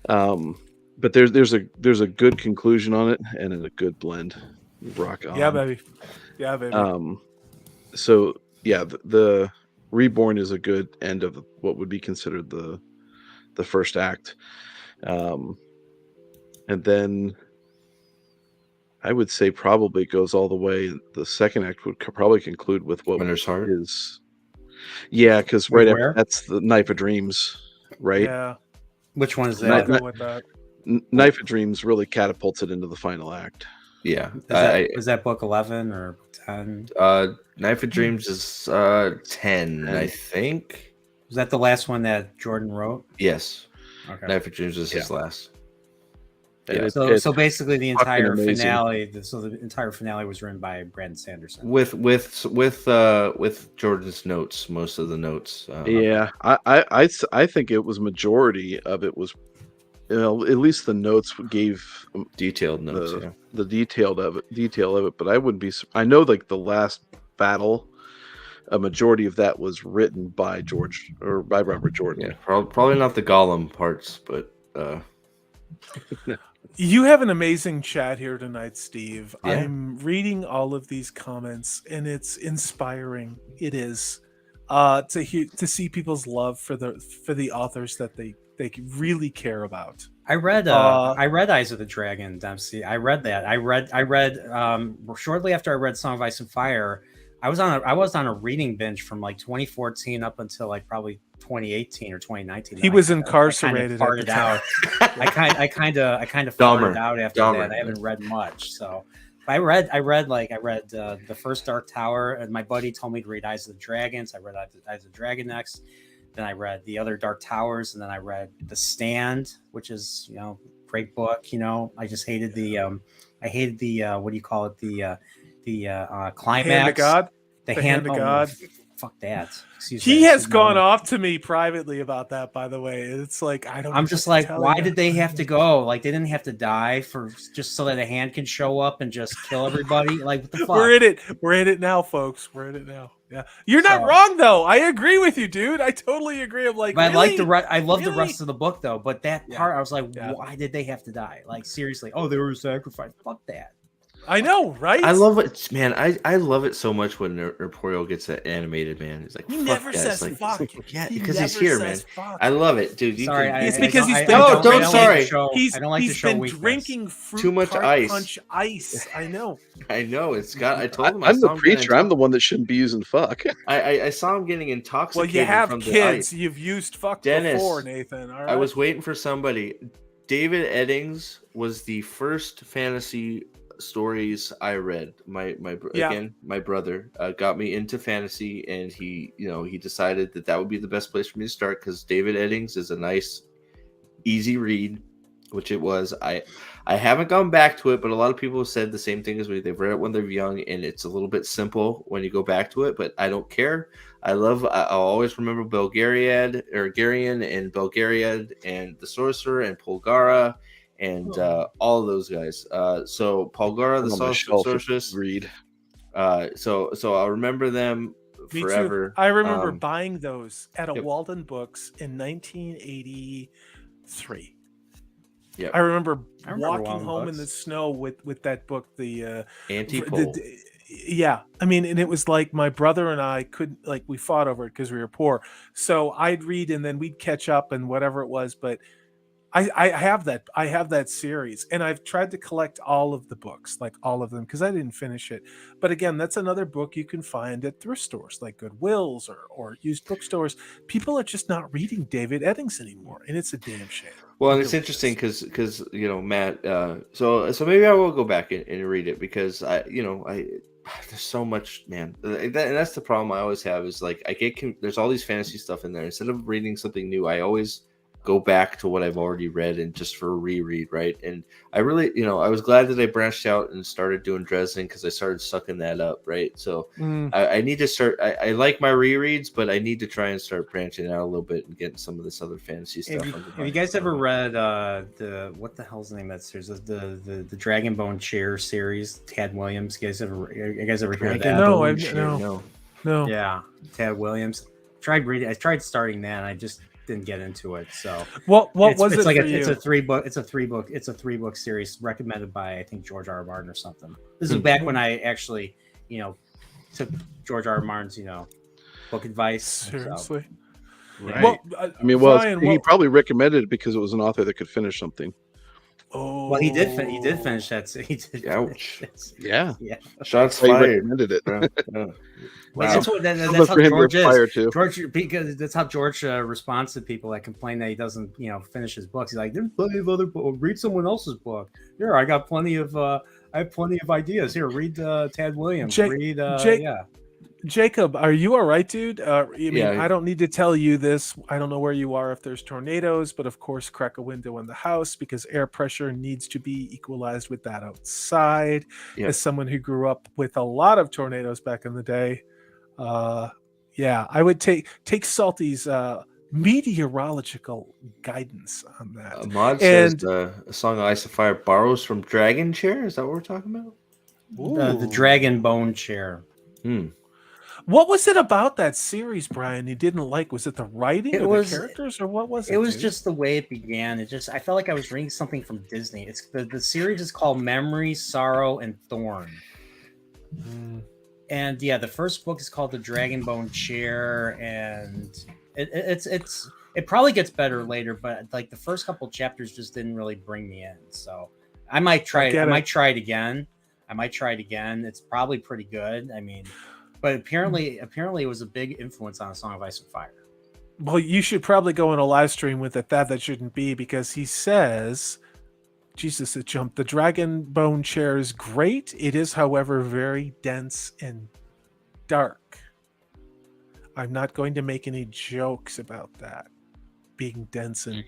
But there's a good conclusion on it, and a good blend. Rock on. Yeah, baby. Yeah, baby. So yeah, the Reborn is a good end of what would be considered the the first act, and then I would say probably goes all the way. The second act would probably conclude with what Winter's Heart. is, yeah, because Wait, right after where? that's the Knife of Dreams, right? Yeah, Which one is I'll that? go with that. Knife of Dreams really catapulted into the final act. Yeah. Is that book 11 or 10? Knife of Dreams is 10, I think. Was that the last one that Jordan wrote? Yes. Okay. Knife of Dreams is his last. And Yeah. So basically the fucking entire amazing. finale. So the entire finale was written by Brandon Sanderson. With Jordan's notes, most of the notes. Yeah, I think it was majority of it was, at least the notes gave Detailed notes. the detail of it. But I wouldn't be. I know like the last battle, a majority of that was written by Robert Jordan. Yeah. Probably not the Gollum parts, but. You have an amazing chat here tonight, Steve. Yeah. I'm reading all of these comments, and it's inspiring. It is to see people's love for the authors that they really care about. I read Eyes of the Dragon, Dempsey. I read that. I read shortly after I read Song of Ice and Fire. I was on a reading binge from like 2014 up until like probably 2018 or 2019. He was incarcerated. I farted out. I kind of farted out after that. I haven't read much, so I read the first Dark Tower, and my buddy told me to read Eyes of the Dragon. So I read Eyes of the Dragon next. Then I read the other Dark Towers, and then I read The Stand, which is great book. I just hated the what do you call it, the climax. Hand of God. The Hand of God. Fuck that. He has gone off to me privately about that, by the way. It's like I'm just like, why did they have to go? Like, they didn't have to die just so that a hand can show up and just kill everybody. Like, what the fuck? We're in it now, folks. We're in it now. Yeah, you're not wrong though. I agree with you, dude. I totally agree. I'm like, but really? I love the rest of the book though. But that part, I was like, why did they have to die? Like, seriously? Oh, they were sacrificed. Fuck that. I know, right? I love it, man. I love it so much when Emporio gets animated, man. He's like, he fuck never that. says like, fuck. Yeah, because he's here, man. Fuck. I love it, dude. Sorry, it's because he's been drinking fruit too much ice. Punch ice. I know. I know. It's got. I told him. I'm the preacher. I'm the one that shouldn't be using fuck. I saw him getting intoxicated. Well, you have from kids. The ice. You've used fuck Dennis, before, Nathan. All right. I was waiting for somebody. David Eddings was the first fantasy stories I read. My brother got me into fantasy, and he decided that would be the best place for me to start because David Eddings is a nice, easy read, which it was. I haven't gone back to it, but a lot of people have said the same thing as me. They've read it when they're young, and it's a little bit simple when you go back to it. But I don't care. I'll always remember Garion and Belgariad and the Sorcerer and Polgara. And all of those guys. So Polgara, the Sorceress, read. So I'll remember them forever. I remember buying those at a Walden Books in 1983. Yeah, I remember walking home in the snow with that book, the Anti-Pole. Yeah, I mean, and it was like my brother and I couldn't, like, we fought over it because we were poor. So I'd read and then we'd catch up and whatever it was, but I have that series, and I've tried to collect all of the books, like all of them, because I didn't finish it. But again, that's another book you can find at thrift stores like Goodwill's or used bookstores. People are just not reading David Eddings anymore, and it's a damn shame. Well, and it's interesting because Matt. So maybe I will go back and read it because there's so much, man. And that's the problem I always have is like there's all these fantasy stuff in there. Instead of reading something new, I always go back to what I've already read and just for a reread, right? And I really, I was glad that I branched out and started doing Dresden because I started sucking that up, right? So I need to start. I like my rereads, but I need to try and start branching out a little bit and getting some of this other fantasy stuff. Have you guys ever read what the hell's the name of that series? The Dragonbone Chair series, Tad Williams? You guys ever hear of that? No. Yeah, Tad Williams. I tried starting that, and I just didn't get into it. So what was it's it like for you? It's a three book series recommended by, I think, George R. R. Martin or something. This is back when I actually took George R. R. Martin's book advice. Seriously. Right. Well, I mean, well, Ryan, he probably recommended it because it was an author that could finish something. Well, he did. He did finish that. He did. Ouch. Yeah. Yeah. Shots He fired. recommended it. Yeah. But Wow. that's what. I'd That's love how for him to George is. aspire to. George, because that's how George responds to people that complain that he doesn't, finish his books. He's like, "There's plenty of other books. Read someone else's book. Here, I got plenty of. I have plenty of ideas. Here, read Tad Williams. Read. Yeah. Jacob, are you all right, dude? I mean, Yeah. I don't need to tell you this. I don't know where you are if there's tornadoes, but of course, crack a window in the house because air pressure needs to be equalized with that outside. Yeah. As someone who grew up with a lot of tornadoes back in the day, yeah, I would take Salty's meteorological guidance on that. Mod says a song of Ice of Fire borrows from Dragon Chair. Is that what we're talking about? The Dragon Bone Chair. What was it about that series, Brian, you didn't like? Was it the writing or the characters, or what was it? It was just the way it began. I felt like I was reading something from Disney. It's the series is called Memory, Sorrow, and Thorn. And yeah, the first book is called The Dragon Bone Chair, and it probably gets better later, but like the first couple chapters just didn't really bring me in. So I might try it. I might try it again. It's probably pretty good. I mean, but apparently it was a big influence on A Song of Ice and Fire. Well, you should probably go in a live stream with it. That shouldn't be, because he says, Jesus, it jumped. The Dragon Bone Chair is great. It is, however, very dense and dark. I'm not going to make any jokes about that being dense and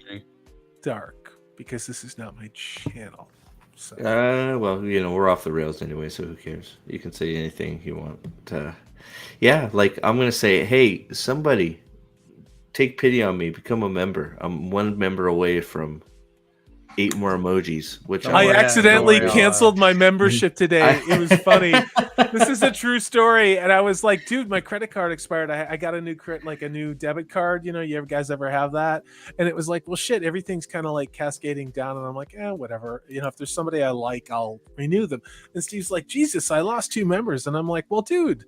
dark, because this is not my channel. So. Well, we're off the rails anyway, so who cares? You can say anything you want. Yeah, like I'm gonna say, hey, somebody, take pity on me, become a member. I'm one member away from 8 more emojis, which I accidentally canceled my membership today. It was funny. This is a true story, and I was like, dude, my credit card expired. I got a new debit card. You guys ever have that? And it was like, well, shit, everything's kind of like cascading down, and I'm like, whatever. If there's somebody I like, I'll renew them. And Steve's like, Jesus, I lost 2 members, and I'm like, well, dude,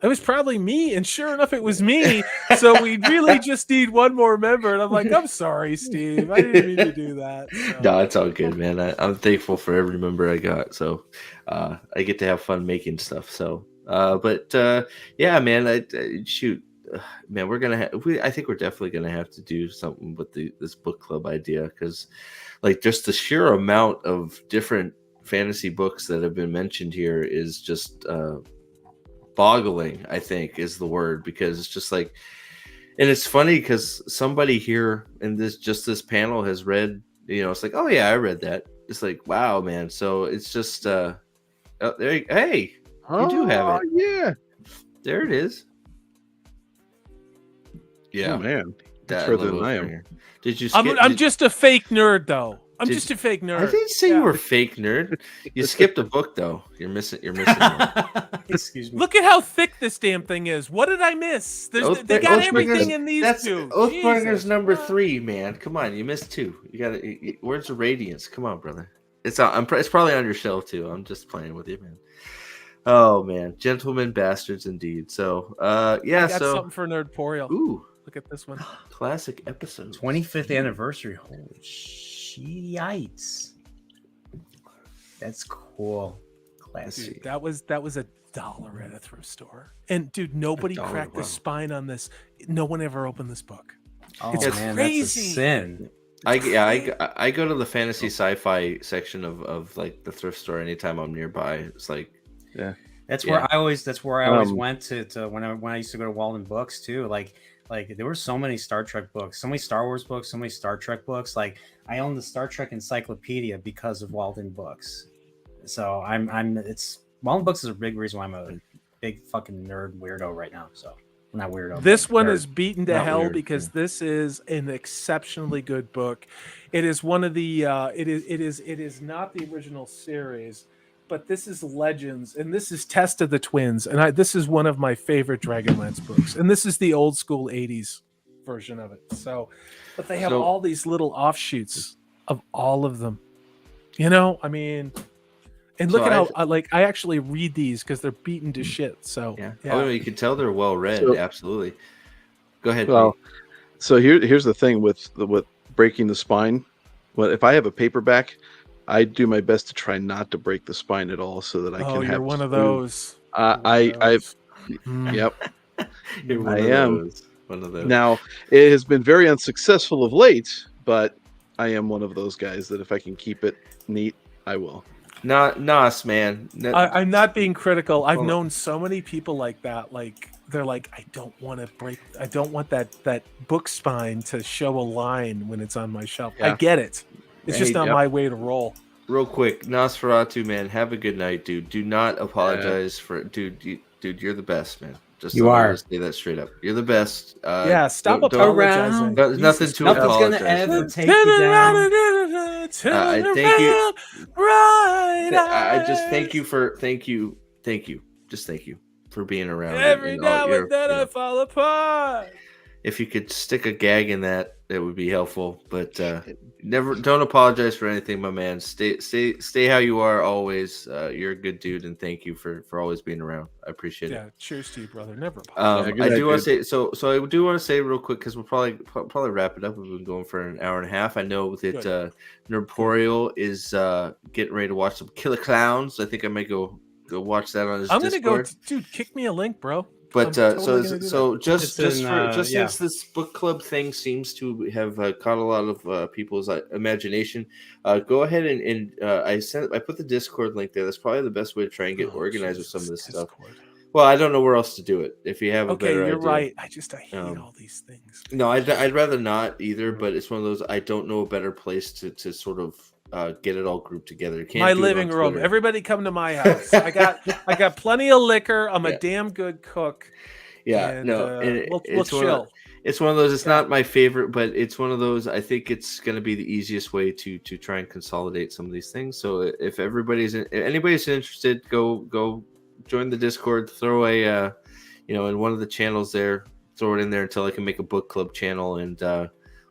it was probably me, and sure enough, it was me. So we really just need 1 more member. And I'm like, I'm sorry, Steve. I didn't mean to do that. So. No, it's all good, man. I'm thankful for every member I got. So I get to have fun making stuff. So, yeah, man. Man, we're gonna. I think we're definitely gonna have to do something with this book club idea, because, like, just the sheer amount of different fantasy books that have been mentioned here is just. Boggling, I think, is the word, because it's just like, and it's funny because somebody here in this panel has read, it's like, oh yeah, I read that. It's like, wow, man. So it's just hey, you do have it. Yeah, there it is. Yeah, man, that's further than I am. Here. Did you? I'm just a fake nerd, though. I'm just a fake nerd. I didn't say you were a fake nerd. You skipped a book, though. You're missing one. Excuse me. Look at how thick this damn thing is. What did I miss? They got everything in these two. Oathbringer's number 3, man. Come on, you missed 2. You got to. Words of Radiance. Come on, brother. It's probably on your shelf too. I'm just playing with you, man. Oh man, gentlemen bastards indeed. So yeah. I got something for Nerdporial. Ooh, look at this one. Classic episode. 25th anniversary. Holy shiites. That's cool. Classic. Dude, that was $1 at a thrift store. And dude, nobody cracked the spine on this. No one ever opened this book. Oh, it's man, crazy. That's a sin. I go to the fantasy sci-fi section of like the thrift store anytime I'm nearby. It's like, yeah, that's where I always went to when I used to go to Walden Books too. Like there were so many Star Trek books, so many Star Wars books, so many Star Trek books. Like I own the Star Trek encyclopedia because of Walden Books. So it's Walden Books is a big reason why I'm a big fucking nerd weirdo right now. So I'm not weirdo. This one nerd. is beaten to hell because this is an exceptionally good book. It is one of the it is not the original series, but this is Legends, and this is Test of the Twins, and this is one of my favorite Dragonlance books, and this is the old school 80s version of it. So, but they have all these little offshoots of all of them. I mean, and look at how I actually read these because they're beaten to shit. So yeah. Oh, you can tell they're well read. So, absolutely. Go ahead. Well, So here's the thing with breaking the spine. Well, if I have a paperback, I do my best to try not to break the spine at all, so that I can you're have one of two- those. I've Mm. yep. You're one I of am. those. One of those. Now it has been very unsuccessful of late, but I am one of those guys that if I can keep it neat, I will. Nos, man. I'm not being critical. I've Hold on. known so many people like that. Like they're like, I don't want that book spine to show a line when it's on my shelf. I Yeah. get it. It's just Hey, not yep. my way to roll. Real quick, Nosferatu, man. Have a good night, dude. Do not apologize for, dude. Dude, you're the best, man. Just You let me are. just say that straight up. You're the best. Yeah, stop don't- apologizing. There's nothing Jesus to Christ. Nothing's gonna apologize ever for. take you down. I thank you. Right. I just thank you. Just thank you for being around. Every all now your- and then you know, I fall apart. if you could stick a gag in that, it would be helpful. But don't apologize for anything, my man. Stay how you are always. You're a good dude, and thank you for always being around. I appreciate it. Yeah, cheers to you, brother. Never apologize. Yeah, good I night, do want to dude. say so I do want to say real quick because we'll probably wrap it up. We've been going for an hour and a half. I know that Nerporial is getting ready to watch some Killer Clowns. I think I might go watch that on his I'm gonna go, Discord. dude. Kick me a link, bro. But I'm totally gonna do so just It's in, since this book club thing seems to have caught a lot of people's imagination, go ahead and I put the Discord link there. That's probably the best way to try and get organized with some of this stuff. Well, I don't know where else to do it. If you have a Okay, better you're idea. right. I hate all these things. No, I'd rather not either. But it's one of those. I don't know a better place to sort of get it all grouped together. You can't My do it on living room. Twitter. Everybody come to my house. I got plenty of liquor. I'm Yeah. a damn good cook. Yeah, and, no, and we'll it's chill. It's one of those. It's not my favorite, but it's one of those. I think it's going to be the easiest way to try and consolidate some of these things. So if anybody's interested, go join the Discord. Throw a in one of the channels there. Throw it in there until I can make a book club channel, and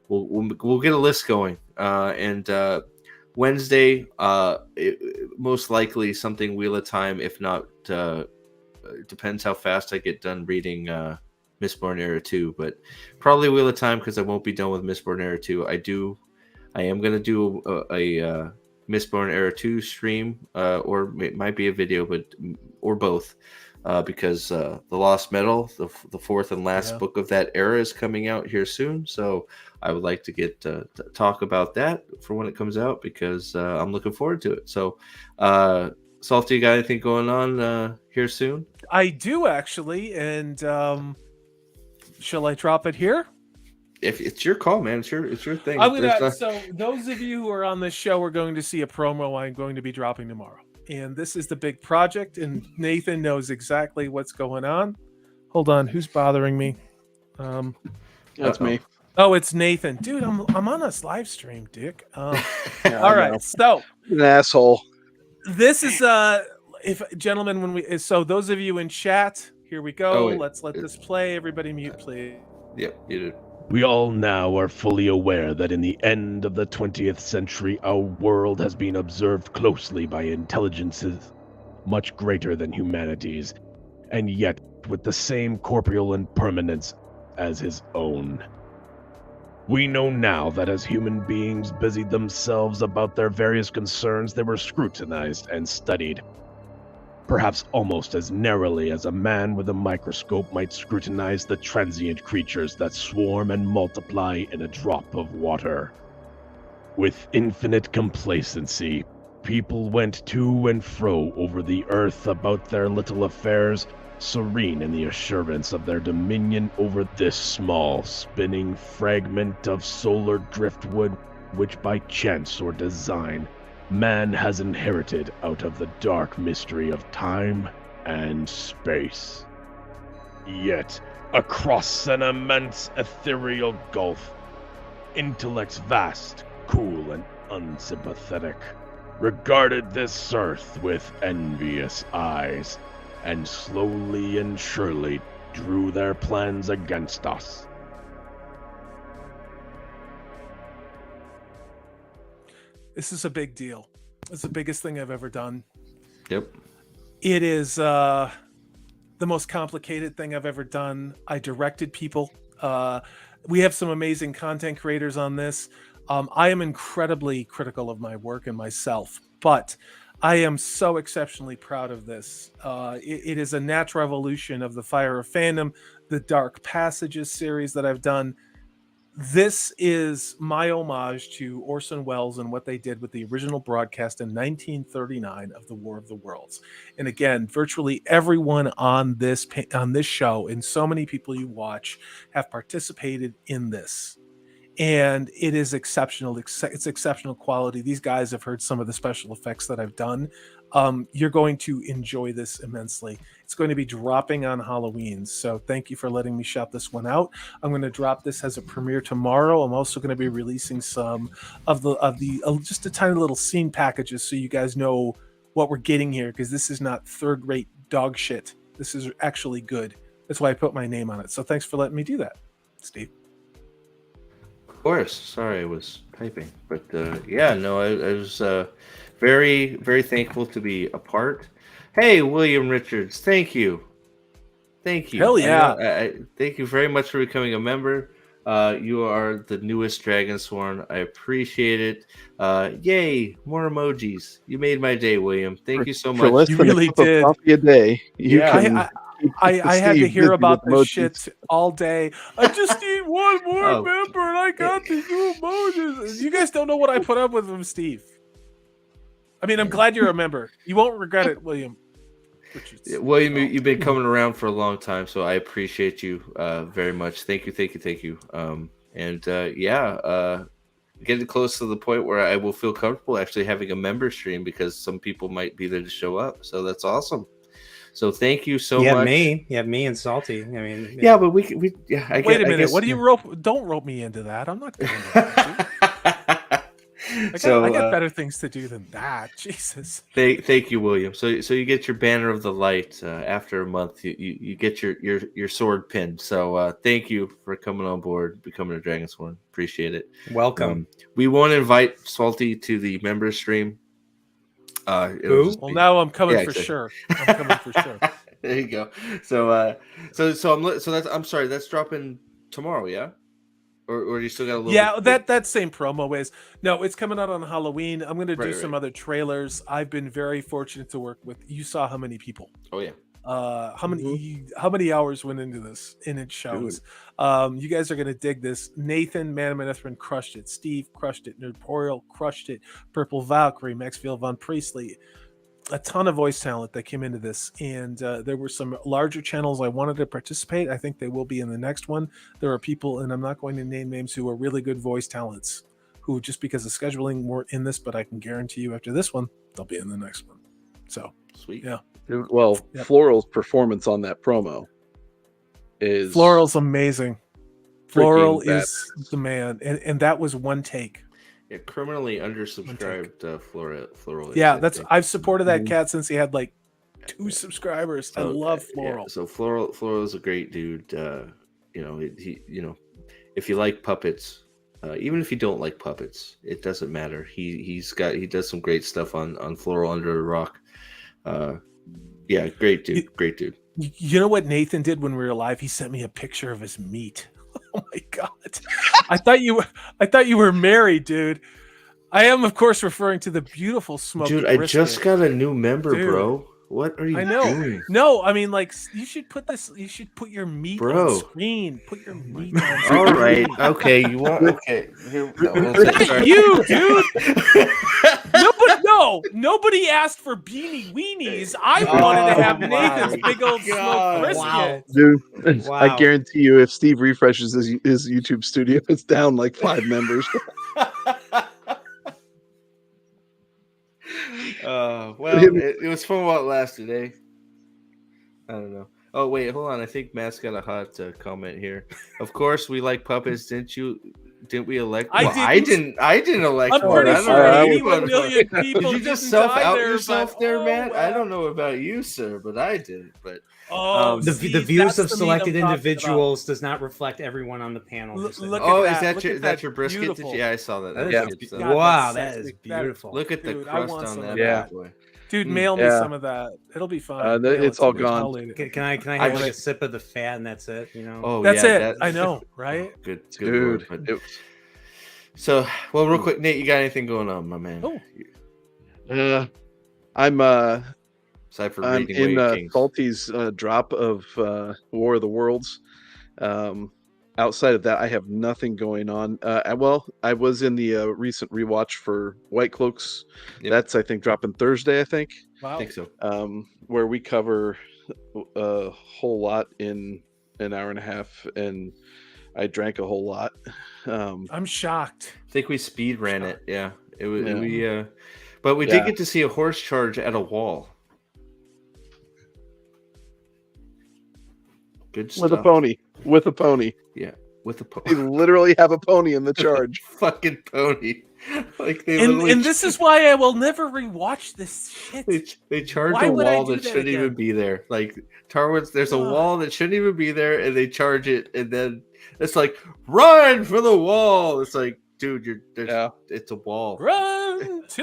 we'll get a list going. And Wednesday, most likely something Wheel of Time. If not, it depends how fast I get done reading Mistborn Era 2, but probably Wheel of Time because I won't be done with Mistborn Era 2. I am going to do a Mistborn Era 2 stream, or it might be a video, or both, because The Lost Metal, the fourth and last book of that era, is coming out here soon. So I would like to get to talk about that for when it comes out because I'm looking forward to it. So, Salty, you got anything going on here soon? I do actually, and shall I drop it here? If it's your call, man, it's your thing. I'm gonna. So those of you who are on this show are going to see a promo I'm going to be dropping tomorrow, and this is the big project. And Nathan knows exactly what's going on. Hold on, who's bothering me? That's me. Oh, it's Nathan, dude. I'm on this live stream, Dick. Yeah, All right, so an asshole. this is if gentlemen, so those of you in chat, here we go. Oh, wait. Let's let this play. Everybody mute, please. Yep, you did. We all now are fully aware that in the end of the 20th century, our world has been observed closely by intelligences much greater than humanity's, and yet with the same corporeal impermanence as his own. We know now that as human beings busied themselves about their various concerns, they were scrutinized and studied, perhaps almost as narrowly as a man with a microscope might scrutinize the transient creatures that swarm and multiply in a drop of water. With infinite complacency, people went to and fro over the earth about their little affairs, serene in the assurance of their dominion over this small, spinning fragment of solar driftwood which by chance or design man has inherited out of the dark mystery of time and space. Yet, across an immense ethereal gulf, intellects vast, cool, and unsympathetic regarded this earth with envious eyes, and slowly and surely drew their plans against us. This is a big deal. It's the biggest thing I've ever done. Yep. It is the most complicated thing I've ever done. I directed people. We have some amazing content creators on this. I am incredibly critical of my work and myself, but I am so exceptionally proud of this. It is a natural evolution of the Fire of Fandom, the Dark Passages series that I've done. This is my homage to Orson Welles and what they did with the original broadcast in 1939 of the War of the Worlds. And again, virtually everyone on this show and so many people you watch have participated in this. And it is exceptional. It's exceptional quality. These guys have heard some of the special effects that I've done. You're going to enjoy this immensely. It's going to be dropping on Halloween. So thank you for letting me shout this one out. I'm going to drop this as a premiere tomorrow. I'm also going to be releasing some of the just a tiny little scene packages so you guys know what we're getting here, because this is not third-rate dog shit. This is actually good. That's why I put my name on it. So thanks for letting me do that, Steve. Of course. Sorry, I was typing, but yeah, no, I was very, very thankful to be a part. Hey, William Richards, thank you. Hell yeah! I thank you very much for becoming a member. You are the newest Dragonsworn. I appreciate it. Yay, more emojis. You made my day, William. Thank you so much. For less You than really a cup of did. coffee a day, you Yeah. can I had to Steve hear busy about with this emojis. shit all day. I just need one more Oh. member, and I got these new emojis. You guys don't know what I put up with from Steve. I mean, I'm glad you're a member. You won't regret it, William. Richards. Yeah, William, you've been coming around for a long time, so I appreciate you very much. Thank you. Getting close to the point where I will feel comfortable actually having a member stream, because some people might be there to show up. So that's awesome. So thank you so much. Me and Salty. I mean, Yeah, but we Wait a minute. What do you rope? Don't rope me into that. I'm not going to. I got better things to do than that. Jesus. Thank you, William. So you get your banner of the light after a month. You get your sword pinned. So thank you for coming on board, becoming a Dragonsworn. Appreciate it. welcome. We won't invite Salty to the member stream. Who? Well, now I'm coming for exactly. sure. I'm coming for sure. There you go. So I'm sorry. That's dropping tomorrow, yeah. Or you still got a little. Yeah, bit... that same promo is it's coming out on Halloween. I'm going to do some Right. other trailers. I've been very fortunate to work with. You saw how many people. Oh yeah. How many hours went into this, and it shows. You guys are gonna dig this. Nathan Manamanethrin crushed it. Steve crushed it. Nerdporial crushed it. Purple Valkyrie, Maxfield Von Priestley, a ton of voice talent that came into this, and there were some larger channels I wanted to participate. I think they will be in the next one. There are people, and I'm not going to name names, who are really good voice talents, who just because of scheduling weren't in this, but I can guarantee you after this one they'll be in the next one. So Sweet. yeah. Well, Yep. Floral's performance on that promo is Floral's amazing. Floral freaking is the man, and that was one take. Yeah, criminally undersubscribed Floral. is, Yeah, I that's think. I've supported that cat since he had like 2 subscribers. I love Floral. Yeah, so Floral is a great dude. He if you like puppets, even if you don't like puppets, it doesn't matter. He does some great stuff on Floral Under the Rock. Yeah, great dude. You know what Nathan did when we were live? He sent me a picture of his meat. Oh my god! I thought you were married, dude. I am, of course, referring to the beautiful smoked Dude, I brisket. just got a new member, Dude. bro. What are you I know. doing? No, I mean, like, you should put your meat Bro. on screen. Put your meat on screen. All right. Okay. You want? Okay. Here, Thank you, dude. Nobody asked for beanie weenies. I wanted to have my Nathan's big old smoked brisket. Wow. Dude, Wow. I guarantee you, if Steve refreshes his YouTube studio, it's down like 5 members. Well, it was fun while it lasted, eh? I don't know. Oh wait, hold on. I think Matt's got a hot comment here. Of course, we like puppets. Didn't we elect? I didn't elect. I'm one. pretty I don't sure know. 81 million people Did you just didn't self die out there, yourself but, there, oh, Matt? wow. I don't know about you, sir, but I did. But The see, views that's of the meat selected I'm talking individuals does not reflect everyone on the panel. Look- just saying. look at oh, that. is Look that at your that brisket? beautiful- Yeah, I saw that. That That is was be- good stuff. God, wow, that's that is sexy. beautiful. Look at the Dude, I crust want on some that of that. bad boy. Dude, mail me Yeah. some of that. It'll be fun. Mail it's it to all me. gone. I'll eat it. Can I I have like a just- sip of the fat and that's it? You know. Oh, That's yeah, it. that- I know, right? Good Dude, Lord. But it, so, well, real quick, Nate, you got anything going on, my man? Oh. I'm Aside from I'm reading in Way of Kings. Salty's drop of War of the Worlds. Outside of that, I have nothing going on. I was in the recent rewatch for White Cloaks. Yep. That's, I think, dropping Thursday, I think, I Wow. think so. where we cover a whole lot in an hour and a half, and I drank a whole lot. I'm shocked. I think we speed ran it. Yeah, it was. Yeah. But we Yeah. did get to see a horse charge at a wall. Good stuff. With a pony. Yeah, with a They pony. literally have a pony in the charge. Fucking pony. Like they And literally this is why I will never rewatch this shit. they charge Why a would I wall do that that shouldn't again? even be there. Like Tarwoods, there's a Ugh. wall that shouldn't even be there, and they charge it, and then it's like run for the wall. It's like, dude, it's a wall. Run to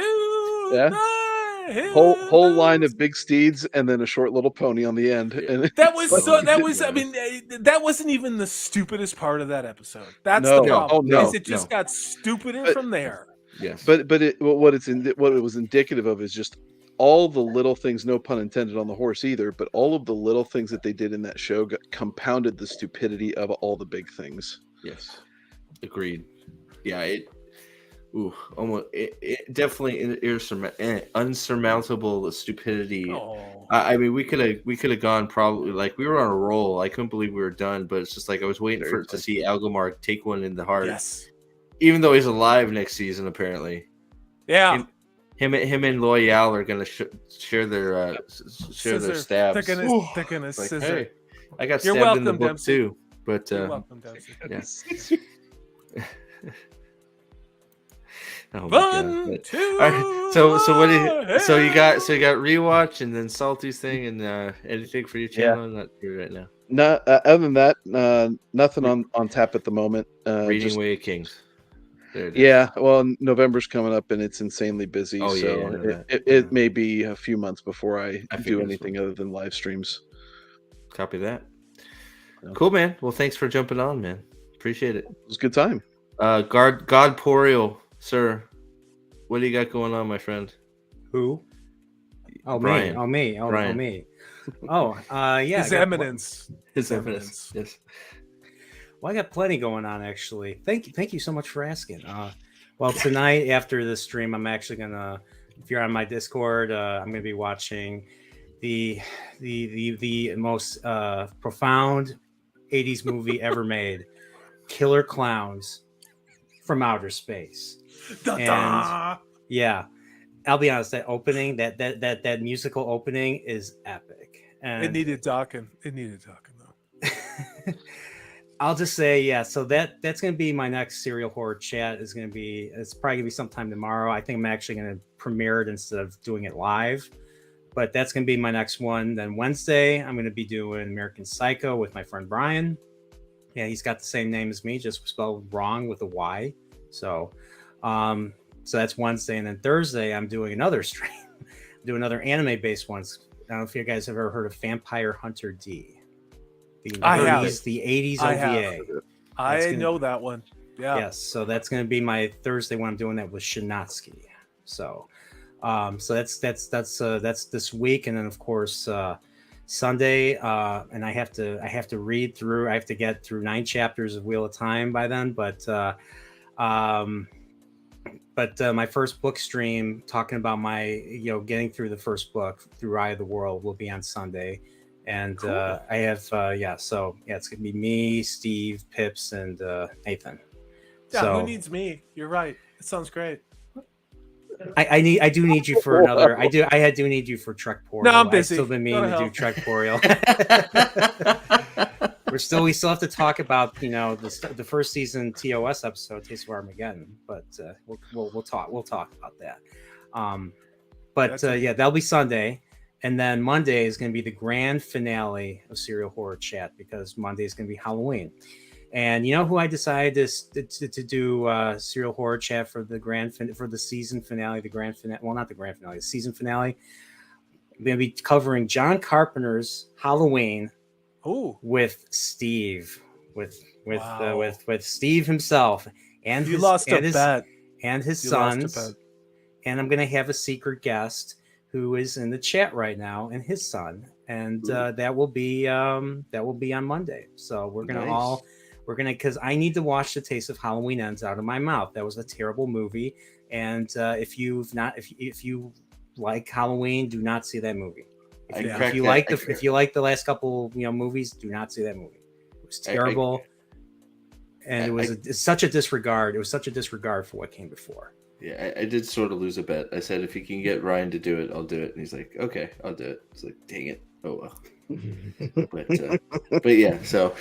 Yeah. the hill. Whole line of big steeds and then a short little pony on the end. And That was Like- so. That was. I mean, that wasn't even the stupidest part of that episode. That's No. the problem. Oh, no. Is it just got stupider But- from there? Yes, what it was indicative of is just all the little things, no pun intended on the horse either, but all of the little things that they did in that show compounded the stupidity of all the big things. yes, agreed. Yeah, it definitely unsurmountable stupidity. Oh, I mean, we could have gone probably like we were on a roll. I couldn't believe we were done, but it's just like I was waiting Very to funny. see Algamar take one in the heart, yes, even though he's alive next season. Apparently, yeah. him and Loyal are gonna share their stabs. They're gonna Like, scissor. hey, I got You're stabbed in the welcome, book Dempsey. too, but You're welcome, Dempsey. yeah. Oh my God. Run But- to all right, so what do you so you got hill. rewatch and then Salty's thing and anything for your channel? Not here right now. No, other than that, nothing on tap at the moment. Reading Just- Way of Kings. There it is. yeah, well, November's coming up and it's insanely busy, Oh, yeah, so I know that. it may be a few months before I I do figured anything other than live streams. Copy that. Yeah. Cool, man. Well, thanks for jumping on, man. Appreciate it. It was a good time. Godporial, sir. What do you got going on, my friend? Who? Oh, Brian. me. Oh, me. Oh, Brian. me. Oh, yeah. His I got- Eminence. His Eminence. Yes. Well, I got plenty going on actually. Thank you so much for asking. Well, tonight after the stream, I'm actually gonna. If you're on my Discord, I'm gonna be watching the most profound '80s movie ever made, Killer Clowns from Outer Space. Da-da! Yeah, I'll be honest. That opening, that musical opening, is epic. And It needed talking. Though. I'll just say, yeah. So that's gonna be my next serial horror chat. It's probably gonna be sometime tomorrow. I think I'm actually gonna premiere it instead of doing it live. But that's gonna be my next one. Then Wednesday, I'm gonna be doing American Psycho with my friend Brian. Yeah, he's got the same name as me, just spelled wrong with a Y. So that's Wednesday, and then Thursday I'm doing another stream, do another anime-based ones. I don't know if you guys have ever heard of Vampire Hunter D. I have. The 80s I OVA. have. That's I gonna- know that one. Yeah. Yes, so that's going to be my Thursday when I'm doing that with Shinatsky. So, so that's this week, and then of course Sunday, and I have to read through. I have to get through 9 chapters of Wheel of Time by then, but my first book stream talking about my getting through the first book through Eye of the World will be on Sunday. And Cool. I have it's gonna be me, Steve, Pips, and Nathan. Yeah, So who needs me? You're right. It sounds great. I do need you for another. I do need you for Trek Portal. No, I'm busy. I've still been Go meaning to to do hell. Trek Portal. we still have to talk about the first season TOS episode, Taste of Armageddon, but we'll talk about that. That's- That'll be Sunday. And then Monday is going to be the grand finale of Serial Horror Chat, because Monday is going to be Halloween. And you know who I decided to do Serial Horror Chat for the season finale, the season finale. I'm going to be covering John Carpenter's Halloween Ooh, with Steve, with Wow. with Steve himself and you his lost and a his, bet. and his You lost a sons. bet. And I'm going to have a secret guest who is in the chat right now, and his son, and that will be on Monday. So we're gonna because I need to wash the taste of Halloween Ends out of my mouth. That was a terrible movie, and if you like Halloween, do not see that movie. If you like the last couple movies, do not see that movie. It was terrible, and it was such a disregard. It was such a disregard for what came before. Yeah, I did sort of lose a bet. I said, if you can get Ryan to do it, I'll do it. And he's like, okay, I'll do it. It's like, dang it. Oh, well. but yeah, so,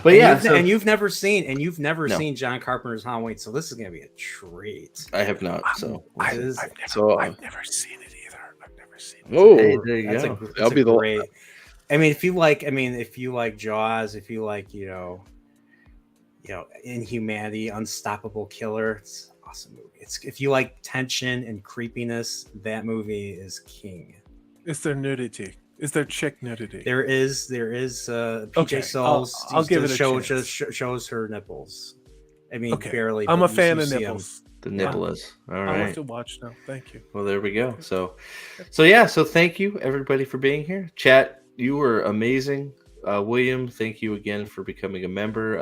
but yeah. And you've never seen seen John Carpenter's Halloween. So this is going to be a treat. I have not. So I've never seen it either. I've never seen it. Oh, hey, there you go. That'll be great. I mean, if you like Jaws, if you like, Inhumanity, Unstoppable Killer, it's an awesome movie. If you like tension and creepiness, that movie is king. Is there nudity? Is there chick nudity? There is PJ Okay, Souls. I'll give it a chance. Shows her nipples. I mean, Okay. barely. I'm but a fan you of see 'em. nipples. The nibble is. All I'll right. have to watch now. Thank you. Well, there we go. So yeah. So thank you everybody for being here. Chat, you were amazing. William, thank you again for becoming a member.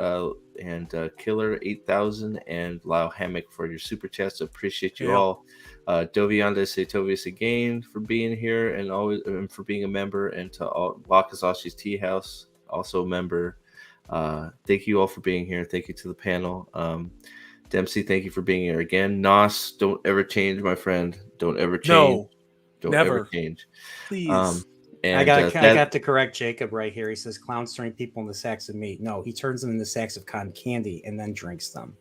And Killer 8000 and Lau Hammock for your super chats. Appreciate you all. Dovianda Satovius again for being here and for being a member, and to all Wakazashi's Tea House, also a member. Thank you all for being here. Thank you to the panel. Dempsey, thank you for being here again. Nos, don't ever change, my friend. Don't ever change. No, don't never. ever change. Please. And I got to correct Jacob right here. He says clowns turn people into sacks of meat. No, he turns them into sacks of cotton candy and then drinks them.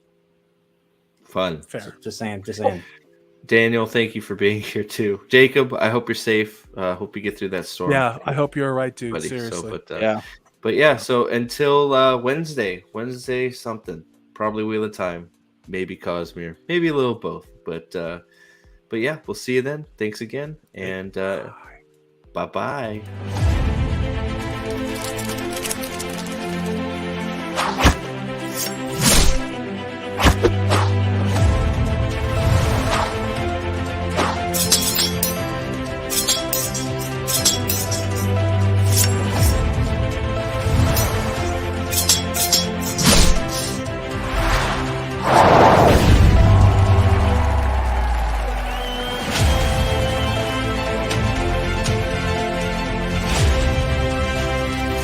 Fun. Fair. So just saying. Daniel, thank you for being here too. Jacob, I hope you're safe. Hope you get through that storm. Yeah, I hope you're all right, dude. buddy. Seriously. But yeah, so until Wednesday something, probably Wheel of Time, maybe Cosmere, maybe a little both. But yeah, we'll see you then. Thanks again, and bye-bye.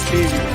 Steve,